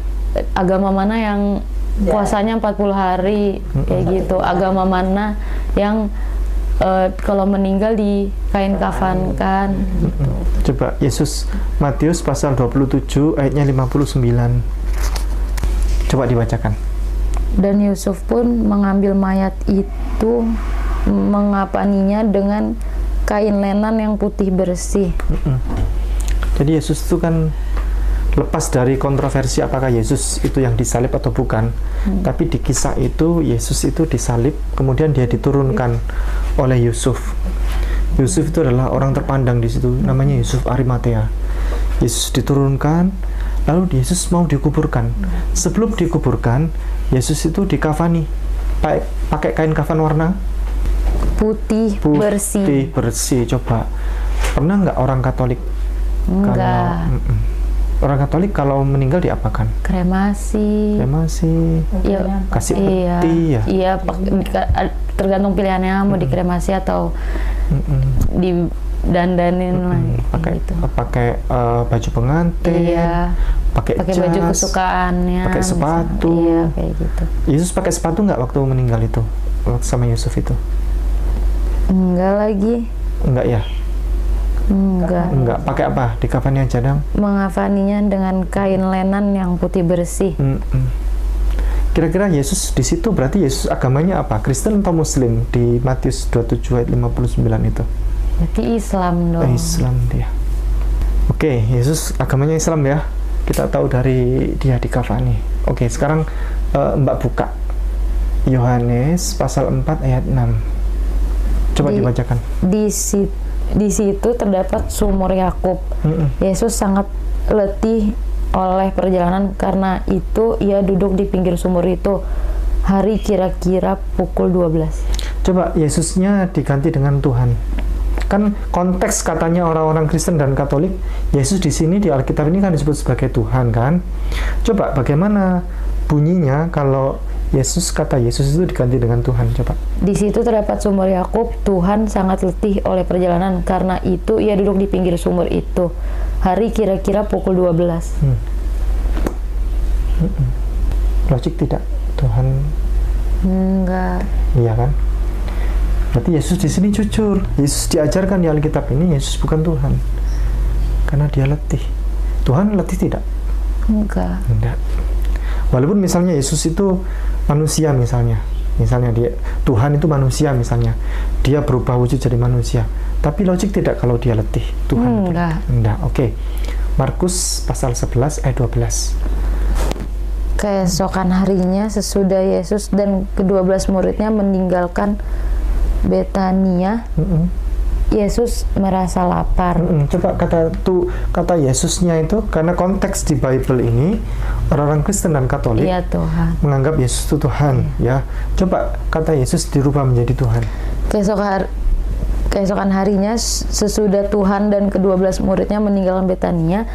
agama mana yang puasanya 40 hari kayak gitu, agama mana yang kalau meninggal di kain kafan kan gitu. Coba Yesus, Matius pasal 27 ayatnya 59. Coba dibacakan. Dan Yusuf pun mengambil mayat itu, mengapaninya dengan kain lenan yang putih bersih. Jadi Yesus itu kan lepas dari kontroversi apakah Yesus itu yang disalib atau bukan. Tapi di kisah itu Yesus itu disalib, kemudian dia diturunkan oleh Yusuf. Yusuf itu adalah orang terpandang di situ, namanya Yusuf Arimatea. Yesus diturunkan, Lalu Yesus mau dikuburkan. Sebelum dikuburkan, Yesus itu dikafani pakai kain kafan warna putih bersih. Coba pernah nggak orang Katolik? Enggak. Orang Katolik kalau meninggal diapakan? Kremasi. Iya, kasih peti ya. Iya, tergantung pilihannya mau dikremasi atau didandanin lah. Pakai baju pengantin. Iya. Pakai baju kesukaannya. Pakai sepatu. Iya, kayak gitu. Yesus pakai sepatu nggak waktu meninggal itu? Waktu sama Yusuf itu? Enggak lagi. Enggak ya? Enggak. Pakai apa? Dikafani aja dong. Mengafaninya dengan kain lenan yang putih bersih. Kira-kira Yesus di situ berarti Yesus agamanya apa? Kristen atau Muslim di Matius 27 ayat 59 itu? Berarti Islam dong. Islam dia. Oke, Yesus agamanya Islam ya. Kita tahu dari dia dikafani. Oke, sekarang Mbak buka Yohanes pasal 4 ayat 6. Coba dibacakan. Di situ terdapat sumur Yakub. Yesus sangat letih oleh perjalanan, karena itu ia duduk di pinggir sumur itu. Hari kira-kira pukul 12. Coba Yesusnya diganti dengan Tuhan. Kan konteks katanya orang-orang Kristen dan Katolik, Yesus di sini di Alkitab ini kan disebut sebagai Tuhan kan. Coba bagaimana bunyinya kalau kata Yesus itu diganti dengan Tuhan, coba. Di situ terdapat sumur Yakub. Tuhan sangat letih oleh perjalanan, karena itu ia duduk di pinggir sumur itu. Hari kira-kira pukul 12. Logik tidak? Tuhan enggak. Iya kan? Berarti Yesus di sini jujur. Yesus diajarkan di Alkitab ini Yesus bukan Tuhan, karena dia letih. Tuhan letih tidak? Enggak. Walaupun misalnya Yesus itu manusia misalnya dia Tuhan itu manusia misalnya, dia berubah wujud jadi manusia, tapi logik tidak kalau dia letih Tuhan? Enggak. Oke. Markus pasal 11 ayat 12. Keesokan harinya sesudah Yesus dan ke-12 muridnya meninggalkan Betania, Yesus merasa lapar. Coba kata Yesusnya itu, karena konteks di Bible ini orang-orang Kristen dan Katolik menganggap Yesus itu Tuhan, ya. Coba kata Yesus dirubah menjadi Tuhan. Keesokan harinya sesudah Tuhan dan ke-12 muridnya meninggalkan Betania,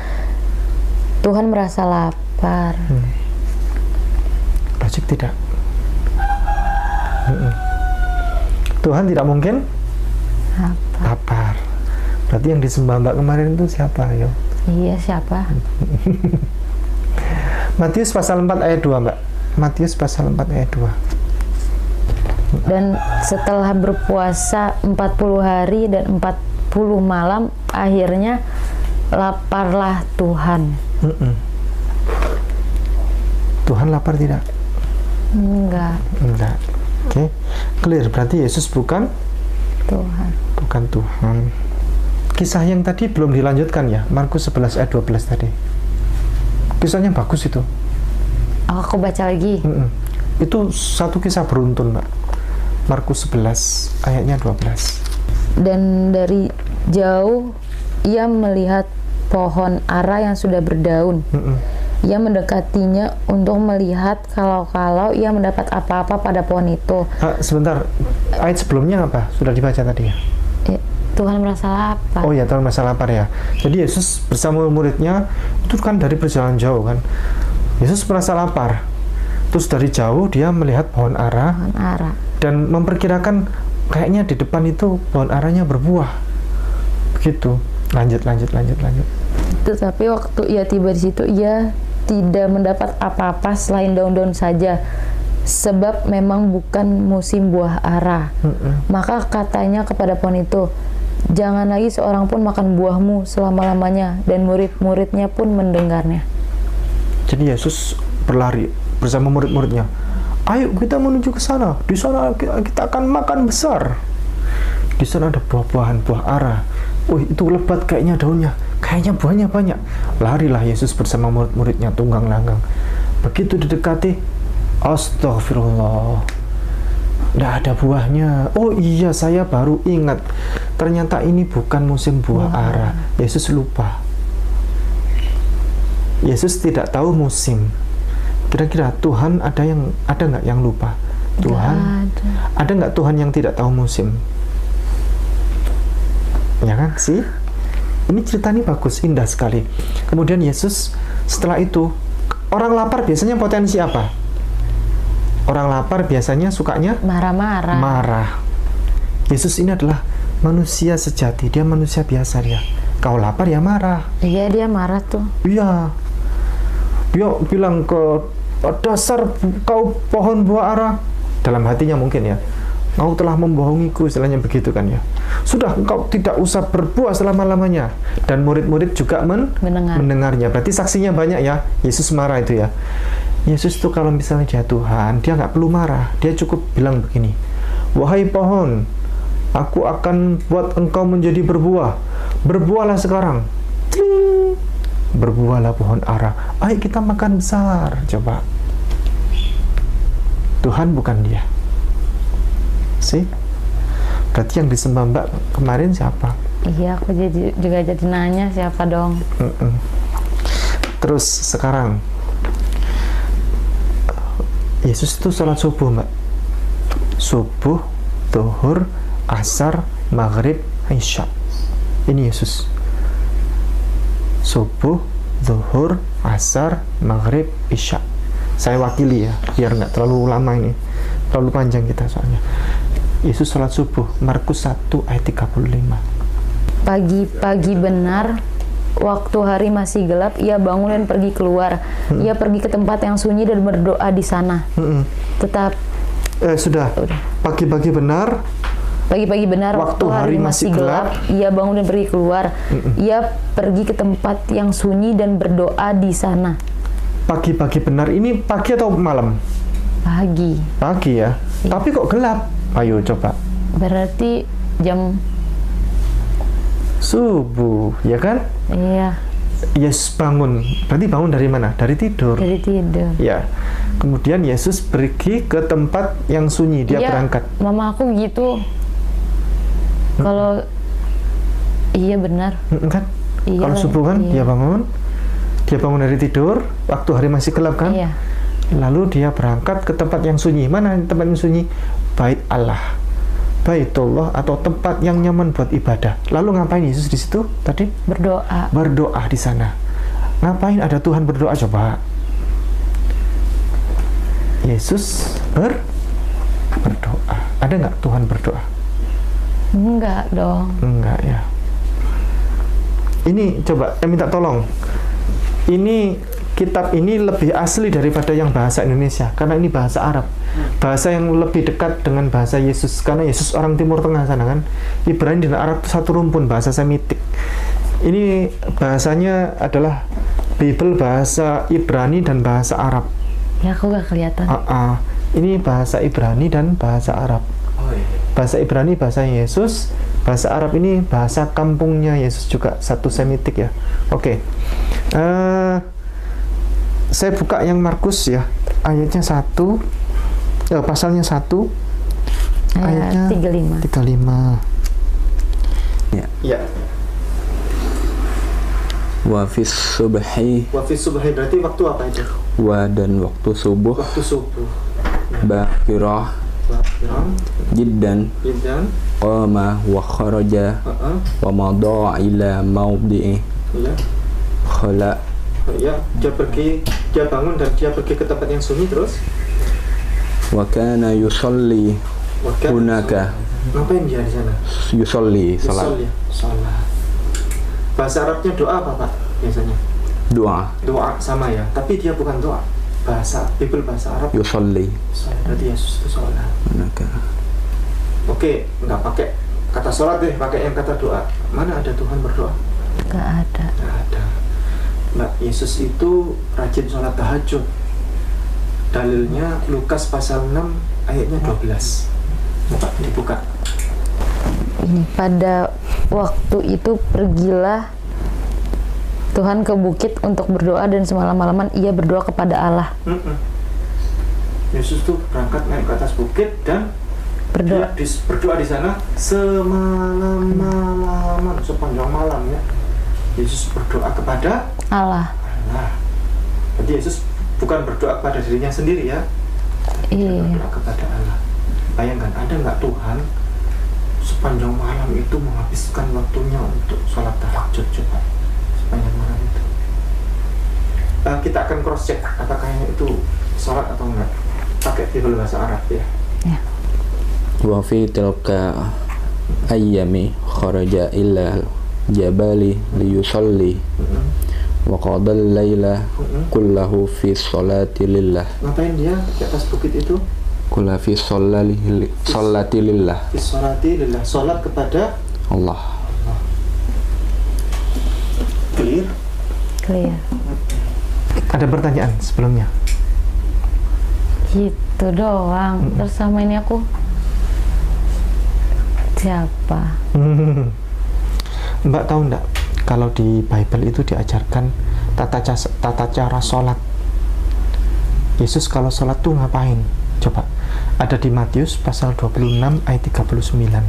Tuhan merasa lapar. Logik tidak? Tuhan tidak mungkin lapar. Berarti yang disembah Mbak kemarin itu siapa, yo? Iya, siapa? Matius pasal 4 ayat 2, Mbak. Matius pasal 4 ayat 2. Dan setelah berpuasa 40 hari dan 40 malam, akhirnya laparlah Tuhan. Tuhan lapar tidak? Enggak. Oke. Clear, berarti Yesus bukan Tuhan. Bukan Tuhan. Kisah yang tadi belum dilanjutkan ya, Markus 11 ayat 12 tadi. Kisahnya bagus itu. Aku baca lagi. Itu satu kisah beruntun, Mbak. Markus 11 ayatnya 12. Dan dari jauh ia melihat pohon ara yang sudah berdaun. Ia mendekatinya untuk melihat kalau ia mendapat apa-apa pada pohon itu. Sebentar, ayat sebelumnya apa? Sudah dibaca tadi ya? Tuhan merasa lapar. Oh ya, Tuhan merasa lapar ya. Jadi Yesus bersama muridnya itu kan dari perjalanan jauh kan. Yesus merasa lapar. Terus dari jauh dia melihat pohon ara. Dan memperkirakan kayaknya di depan itu pohon aranya berbuah. Begitu. Lanjut. Tetapi waktu ia tiba di situ, ia tidak mendapat apa-apa selain daun-daun saja, sebab memang bukan musim buah ara. Maka katanya kepada pohon itu, jangan lagi seorang pun makan buahmu selama-lamanya. Dan murid-muridnya pun mendengarnya. Jadi Yesus berlari bersama murid-muridnya. Ayo kita menuju ke sana. Di sana kita akan makan besar. Di sana ada buah-buahan, buah ara. Itu lebat kayaknya daunnya. Kayaknya buahnya banyak. Larilah Yesus bersama murid-muridnya tunggang langgang. Begitu didekati, astagfirullah, tidak ada buahnya. Oh iya, saya baru ingat. Ternyata ini bukan musim buah ara. Yesus lupa. Yesus tidak tahu musim. Kira-kira Tuhan ada nggak yang lupa? Tuhan ada nggak Tuhan yang tidak tahu musim? Ya kan sih? Ini cerita ini bagus, indah sekali. Kemudian Yesus setelah itu, orang lapar biasanya potensi apa? Orang lapar biasanya sukanya marah-marah. Marah. Yesus ini adalah manusia sejati, dia manusia biasa dia. Kau lapar ya marah. Iya, dia marah tuh. Iya. Dia bilang ke dasar kau pohon buah ara, dalam hatinya mungkin ya, kau telah membohongiku, istilahnya begitu kan ya. Sudah, engkau tidak usah berbuah selama-lamanya. Dan murid-murid juga mendengarnya. Berarti saksinya banyak ya. Yesus marah itu ya. Yesus tuh kalau misalnya dia Tuhan, dia nggak perlu marah. Dia cukup bilang begini, wahai pohon, aku akan buat engkau menjadi berbuah. Berbuahlah sekarang. Tling. Berbuahlah pohon ara. Ayo kita makan besar. Coba. Tuhan bukan dia. Sih? Berarti yang disembah Mbak kemarin siapa? Iya, aku juga jadi nanya siapa dong. Terus sekarang Yesus itu sholat subuh Mbak. Subuh, zuhur, asar, maghrib, isya. Ini Yesus. Subuh, zuhur, asar, maghrib, isya. Saya wakili ya, biar nggak terlalu lama ini, terlalu panjang kita soalnya. Yesus sholat subuh, Markus 1 ayat 35. Pagi-pagi benar, waktu hari masih gelap, ia bangun dan pergi keluar. Ia pergi ke tempat yang sunyi dan berdoa di sana. Sudah. Pagi-pagi benar. Pagi-pagi benar, waktu hari masih gelap, ia bangun dan pergi keluar. Ia pergi ke tempat yang sunyi dan berdoa di sana. Pagi-pagi benar, ini pagi atau malam? Pagi. Pagi ya? Iya. Tapi kok gelap? Ayo coba. Berarti jam subuh, ya kan? Iya. Yesus bangun. Berarti bangun dari mana? Dari tidur. Dari tidur. Ya. Kemudian Yesus pergi ke tempat yang sunyi. Dia berangkat. Mama aku gitu. Kalau iya benar. Kan? Iya, kalau subuh kan iya. Dia bangun dari tidur. Waktu hari masih gelap kan? Iya. Lalu dia berangkat ke tempat yang sunyi. Mana tempat yang sunyi? Bait Allah. Baitullah atau tempat yang nyaman buat ibadah. Lalu ngapain Yesus di situ tadi? Berdoa. Berdoa di sana. Ngapain ada Tuhan berdoa coba? Yesus berdoa. Ada nggak Tuhan berdoa? Enggak dong. Enggak ya. Ini coba saya minta tolong. Ini kitab ini lebih asli daripada yang bahasa Indonesia karena ini bahasa Arab. Bahasa yang lebih dekat dengan bahasa Yesus karena Yesus orang Timur Tengah sana kan. Ibrani dan Arab itu satu rumpun, bahasa Semitik. Ini bahasanya adalah Bible bahasa Ibrani dan bahasa Arab. Ya aku gak kelihatan. Ini bahasa Ibrani dan bahasa Arab. Bahasa Ibrani bahasa Yesus, bahasa Arab ini bahasa kampungnya Yesus juga, satu Semitik ya. Oke. Saya buka yang Markus ya, ayatnya 1, pasalnya 1, ayatnya 35. Ya. Wa fis subhi. Wa fis subhi berarti waktu apa itu? Wa dan waktu subuh. Waktu subuh. Bakirah. Jiddan. Qama wa kharaja. Wa madha ila mawdi'i. Khala. Ya, dia bangun dan dia pergi ke tempat yang sunyi terus. Wa kana yusalli hunaka. Ngapain dia di sana? Yusalli, salat. Bahasa Arabnya doa apa Pak biasanya? Doa. Doa sama ya, tapi dia bukan doa. Bahasa Bible bahasa Arab. Yusalli. Berarti Yesus itu sholat. Hunaka. Oke, nggak pakai kata sholat deh, pakai yang kata doa. Mana ada Tuhan berdoa? Nggak ada. Nggak ada. Mbak, Yesus itu rajin sholat tahajud. Dalilnya Lukas pasal 6 ayatnya 12. Coba dibuka. Pada waktu itu pergilah Tuhan ke bukit untuk berdoa dan semalam-malaman ia berdoa kepada Allah. Yesus tuh berangkat naik ke atas bukit dan berdoa di sana semalam-malaman, sepanjang malam ya. Yesus berdoa kepada Allah. Jadi Yesus bukan berdoa kepada dirinya sendiri ya, Iya. berdoa kepada Allah. Bayangkan, ada nggak Tuhan sepanjang malam itu menghabiskan waktunya untuk sholat tahajud? Coba, sepanjang malam itu. Kita akan cross check apakah itu sholat atau enggak, pakai Bible bahasa Arab ya. Ya. Wa fi tilka ayyami kharaja illa jabali liyusalli wa qadal laila kullahu fi sholati lillah. Ngapain dia di atas bukit itu? Kullahu fi sholati lillah. Fi sholati lillah, sholat kepada Allah. Clear? Clear. Ada pertanyaan sebelumnya? Gitu doang. Terus sama ini aku siapa? Mbak tahu enggak kalau di Bible itu diajarkan tata cara sholat. Yesus kalau sholat tuh ngapain? Coba, ada di Matius pasal 26 ayat 39.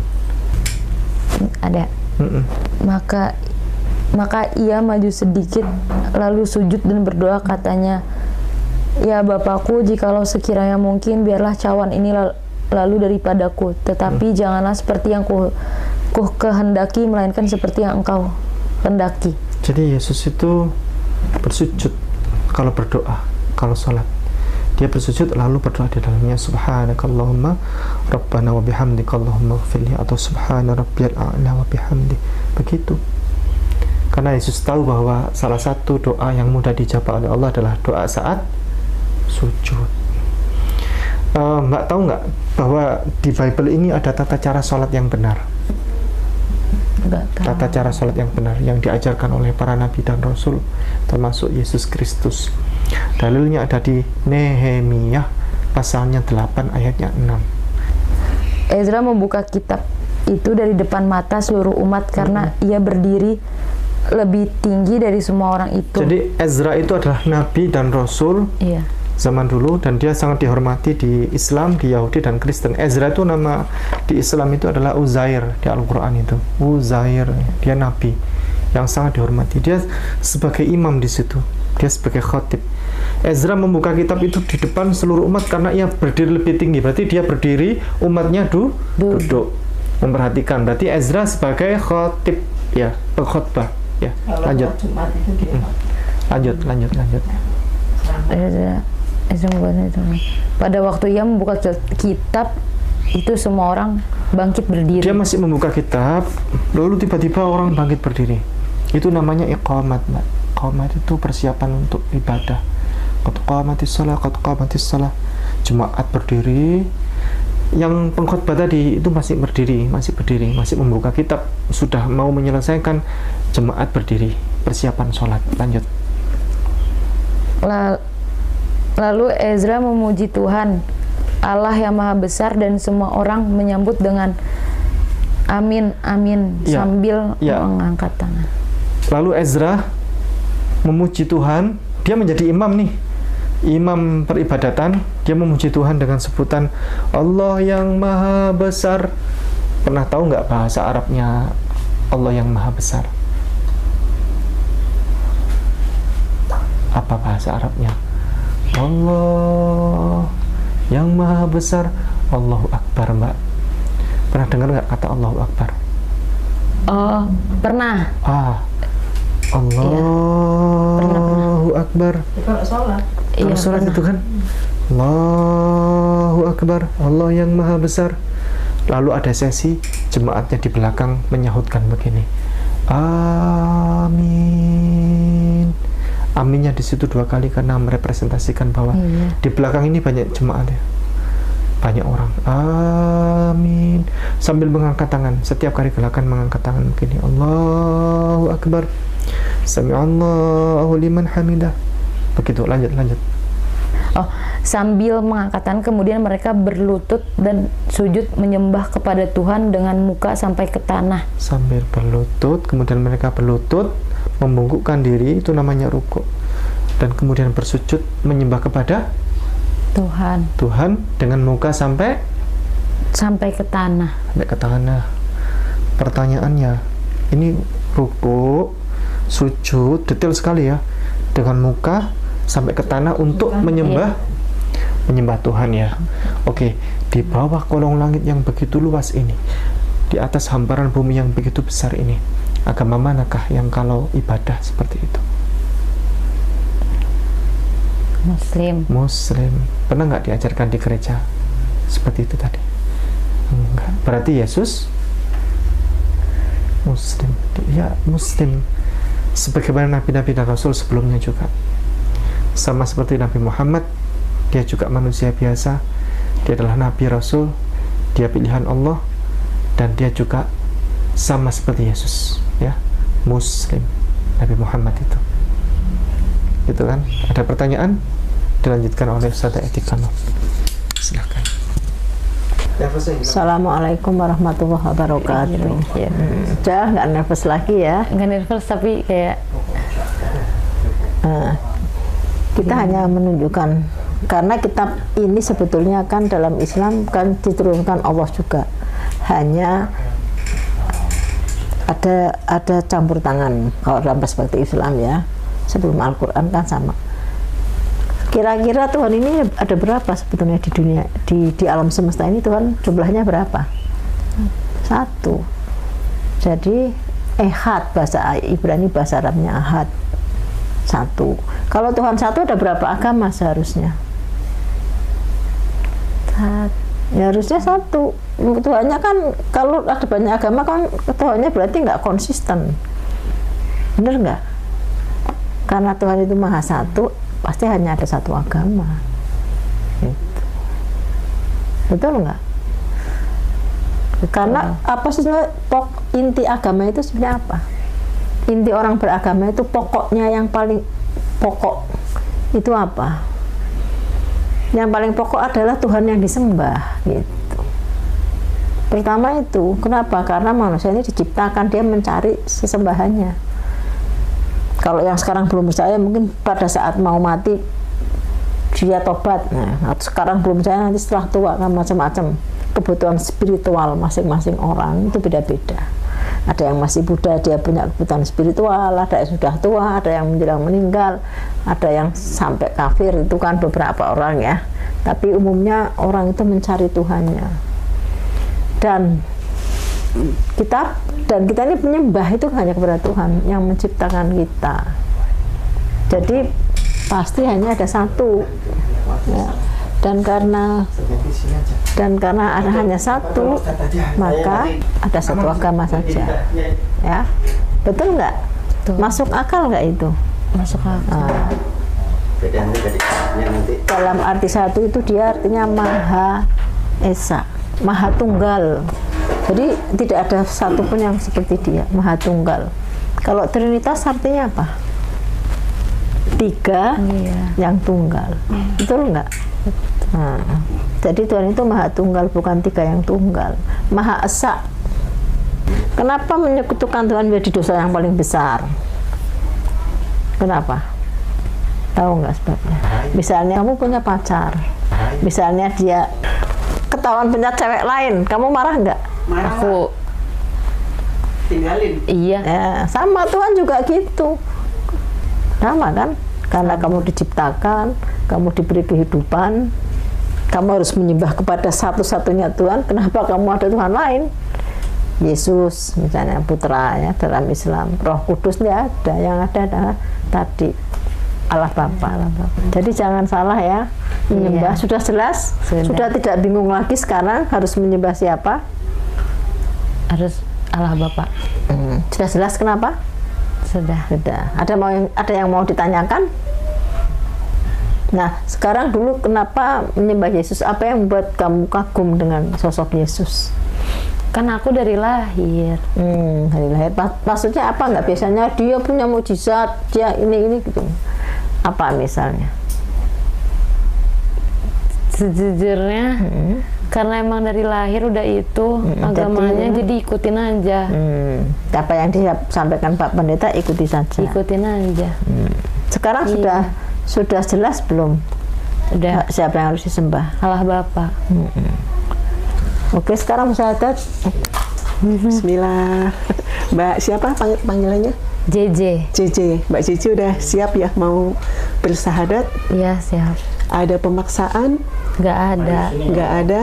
Ada. Maka ia maju sedikit, lalu sujud dan berdoa, katanya, "Ya Bapakku, jikalau sekiranya mungkin, biarlah cawan ini lalu daripadaku, tetapi janganlah seperti yang ku kehendaki, melainkan seperti yang Engkau kehendaki." Jadi Yesus itu bersujud kalau berdoa, kalau sholat. Dia bersujud lalu berdoa di dalamnya, Subhanakallahumma Rabbana wa bihamdika Allahumma ighfirli, atau Subhana Rabbiyal a'la wa bihamdi. Begitu. Karena Yesus tahu bahwa salah satu doa yang mudah dijawab oleh Allah adalah doa saat sujud. Mbak tahu nggak bahwa di Bible ini ada tata cara sholat yang benar? Tata cara sholat yang benar yang diajarkan oleh para nabi dan rasul, termasuk Yesus Kristus. Dalilnya ada di Nehemia pasalnya 8 ayatnya 6. Ezra membuka kitab itu dari depan mata seluruh umat karena ia berdiri lebih tinggi dari semua orang itu. Jadi Ezra itu adalah nabi dan rasul zaman dulu, dan dia sangat dihormati di Islam, di Yahudi dan Kristen. Ezra itu nama di Islam itu adalah Uzair, di Al-Quran itu Uzair, dia nabi yang sangat dihormati. Dia sebagai imam di situ, dia sebagai khatib. Ezra membuka kitab itu di depan seluruh umat karena ia berdiri lebih tinggi. Berarti dia berdiri, umatnya duduk memperhatikan. Berarti Ezra sebagai khatib, ya, pengkhotbah. Ya, lanjut. Lanjut. Pada waktu ia membuka kitab itu, semua orang bangkit berdiri. Dia masih membuka kitab, lalu tiba-tiba orang bangkit berdiri. Itu namanya iqamat, Mbak. Iqamat itu persiapan untuk ibadah. Qad qamatis shalah. Jemaat berdiri. Yang pengkhotbah tadi itu masih berdiri, masih membuka kitab, sudah mau menyelesaikan, jemaat berdiri, persiapan sholat. Lanjut. Lalu Ezra memuji Tuhan, Allah yang Maha Besar, dan semua orang menyambut dengan amin, amin, sambil mengangkat tangan. Lalu Ezra memuji Tuhan, dia menjadi imam nih, imam peribadatan. Dia memuji Tuhan dengan sebutan Allah yang Maha Besar. Pernah tahu nggak bahasa Arabnya Allah yang Maha Besar? Apa bahasa Arabnya? Allah yang Maha Besar, Allahu Akbar, Mbak. Pernah dengar nggak kata Allahu Akbar? Oh, pernah. Allahu Akbar. Kalau sholat. Kalau sholat itu kan Allahu Akbar, Allah yang Maha Besar. Lalu ada sesi jemaatnya di belakang menyahutkan begini, amin. Aminnya di situ 2 kali karena merepresentasikan bahwa di belakang ini banyak jemaat ya, banyak orang. Amin. Sambil mengangkat tangan, setiap kali gerakan mengangkat tangan begini, Allahu Akbar, Sami'allahu liman hamidah. Begitu, lanjut. Oh, sambil mengangkat tangan, kemudian mereka berlutut dan sujud menyembah kepada Tuhan dengan muka sampai ke tanah. Sambil berlutut, kemudian mereka berlutut, membungkukkan diri, itu namanya rukuk. Dan kemudian bersujud menyembah kepada Tuhan dengan muka sampai ke tanah. Sampai ke tanah. Pertanyaannya, ini rukuk, sujud, detail sekali ya, dengan muka sampai ke tanah untuk menyembah Tuhan ya. Oke, di bawah kolong langit yang begitu luas ini, di atas hamparan bumi yang begitu besar ini, agama manakah yang kalau ibadah seperti itu? Muslim. Pernah nggak diajarkan di gereja seperti itu tadi? Enggak. Berarti Yesus Muslim. Ya, Muslim. Sebagaimana nabi-nabi dan rasul sebelumnya juga. Sama seperti Nabi Muhammad, dia juga manusia biasa. Dia adalah nabi rasul, dia pilihan Allah, dan dia juga sama seperti Yesus, ya. Muslim. Nabi Muhammad itu. Gitu kan? Ada pertanyaan? Dilanjutkan oleh Ustazah Etikano. Silakan. Assalamualaikum warahmatullahi wabarakatuh. Ya. Udah nggak nervous lagi ya? Nggak nervous tapi kayak kita hanya menunjukkan, karena kitab ini sebetulnya kan dalam Islam kan diturunkan Allah juga, hanya ada campur tangan kalau dalam perspektif Islam ya. Sebelum Al-Quran kan sama. Kira-kira Tuhan ini ada berapa sebetulnya di dunia, di alam semesta ini Tuhan jumlahnya berapa? 1. Jadi Ehad, bahasa Ibrani, bahasa Arabnya Ahad, 1. Kalau Tuhan 1 ada berapa agama seharusnya? Ya harusnya 1. Tuhannya kan kalau ada banyak agama kan Tuhannya berarti nggak konsisten. Bener nggak? Karena Tuhan itu Maha Satu, pasti hanya ada 1 agama. Gitu. Betul nggak? Karena apa sih inti agama itu sebenarnya apa? Inti orang beragama itu pokoknya yang paling pokok itu apa? Yang paling pokok adalah Tuhan yang disembah. Gitu. Pertama itu, kenapa? Karena manusia ini diciptakan dia mencari sesembahannya. Kalau yang sekarang belum percaya, mungkin pada saat mau mati dia tobat. Nah, sekarang belum percaya, nanti setelah tua kan macam-macam. Kebutuhan spiritual masing-masing orang itu beda-beda. Ada yang masih muda, dia punya kebutuhan spiritual, ada yang sudah tua, ada yang menjelang meninggal, ada yang sampai kafir, itu kan beberapa orang ya. Tapi umumnya orang itu mencari Tuhannya. Dan kita ini menyembah itu hanya kepada Tuhan yang menciptakan kita. Jadi pasti hanya ada 1 ya. Dan karena ada hanya 1, maka ada 1 agama saja ya. Betul nggak? Masuk akal nggak itu? masuk akal. Dalam arti 1 itu dia artinya Maha Esa, Maha Tunggal. Jadi tidak ada satupun yang seperti dia, Maha Tunggal. Kalau Trinitas artinya apa? 3 yang tunggal. Betul nggak? Nah, jadi Tuhan itu Maha Tunggal, bukan 3 yang tunggal. Maha Esa. Kenapa menyekutukan Tuhan menjadi dosa yang paling besar? Kenapa? Tahu nggak sebabnya? Misalnya kamu punya pacar, misalnya dia ketahuan punya cewek lain, kamu marah nggak? Marah. Aku tinggalin. iya. Ya, sama Tuhan juga gitu. Sama kan? Karena kamu diciptakan, kamu diberi kehidupan, kamu harus menyembah kepada satu-satunya Tuhan. Kenapa kamu ada Tuhan lain? Yesus misalnya putra ya dalam Islam, Roh Kudus tidak ada, yang ada adalah tadi Allah Bapa. Jadi jangan salah ya menyembah. Sudah jelas, sudah tidak bingung lagi sekarang harus menyembah siapa? Harus Allah Bapa. Sudah jelas kenapa? Sudah. Ada yang mau ditanyakan? Nah, sekarang dulu kenapa menyembah Yesus? Apa yang membuat kamu kagum dengan sosok Yesus? Kan aku dari lahir. Dari lahir. Maksudnya apa? Nggak biasanya dia punya mukjizat, dia ini gitu. Apa misalnya? Sejujurnya, karena emang dari lahir udah itu agamanya, jadi ikutin aja. Apa yang disampaikan Pak Pendeta ikuti saja. Ikutin aja. Sekarang sudah jelas belum? Udah. Siapa yang harus disembah? Allah Bapa. Oke, sekarang musyahadat. Bismillah. Mbak siapa panggilannya? JJ. JJ, Mbak JJ udah siap ya mau bersahadat? Iya, siap. Ada pemaksaan? Nggak ada. Nggak ada.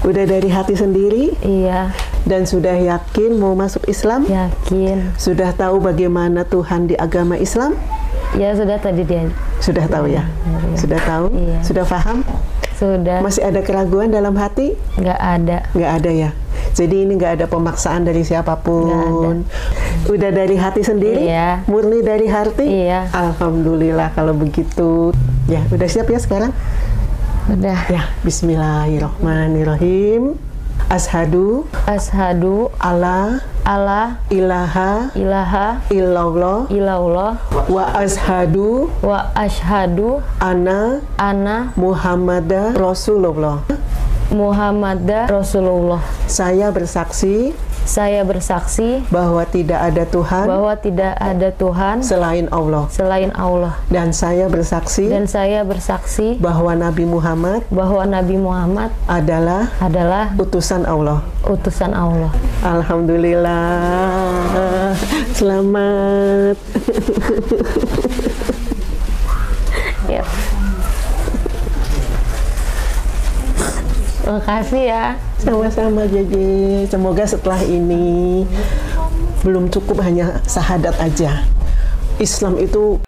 Udah dari hati sendiri? Iya, Dan sudah yakin mau masuk Islam? yakin. Sudah tahu bagaimana Tuhan di agama Islam? Ya sudah tadi dia. Sudah tahu ya? Iya. Sudah tahu? Iya. Sudah paham? Sudah. Masih ada keraguan dalam hati? Nggak ada. Nggak ada ya? Jadi ini nggak ada pemaksaan dari siapapun. Udah dari hati sendiri? Iya. Murni dari hati? Iya. Alhamdulillah kalau begitu. Ya, udah siap ya sekarang? Udah. Ya, bismillahirrahmanirrahim. Ashadu Ashadu alla alla ilaha ilaha illallah illallah wa ashadu wa ashadu anna anna Muhammadar Rasulullah. Muhammadar Rasulullah. Saya bersaksi Saya bersaksi bahwa tidak ada Tuhan bahwa tidak ada Tuhan selain Allah. selain Allah. Dan saya bersaksi Dan saya bersaksi bahwa Nabi Muhammad bahwa Nabi Muhammad adalah adalah utusan Allah. utusan Allah. Alhamdulillah. Selamat. Ya. Makasih ya. Sama-sama Jeje. Semoga setelah ini belum cukup hanya syahadat aja. Islam itu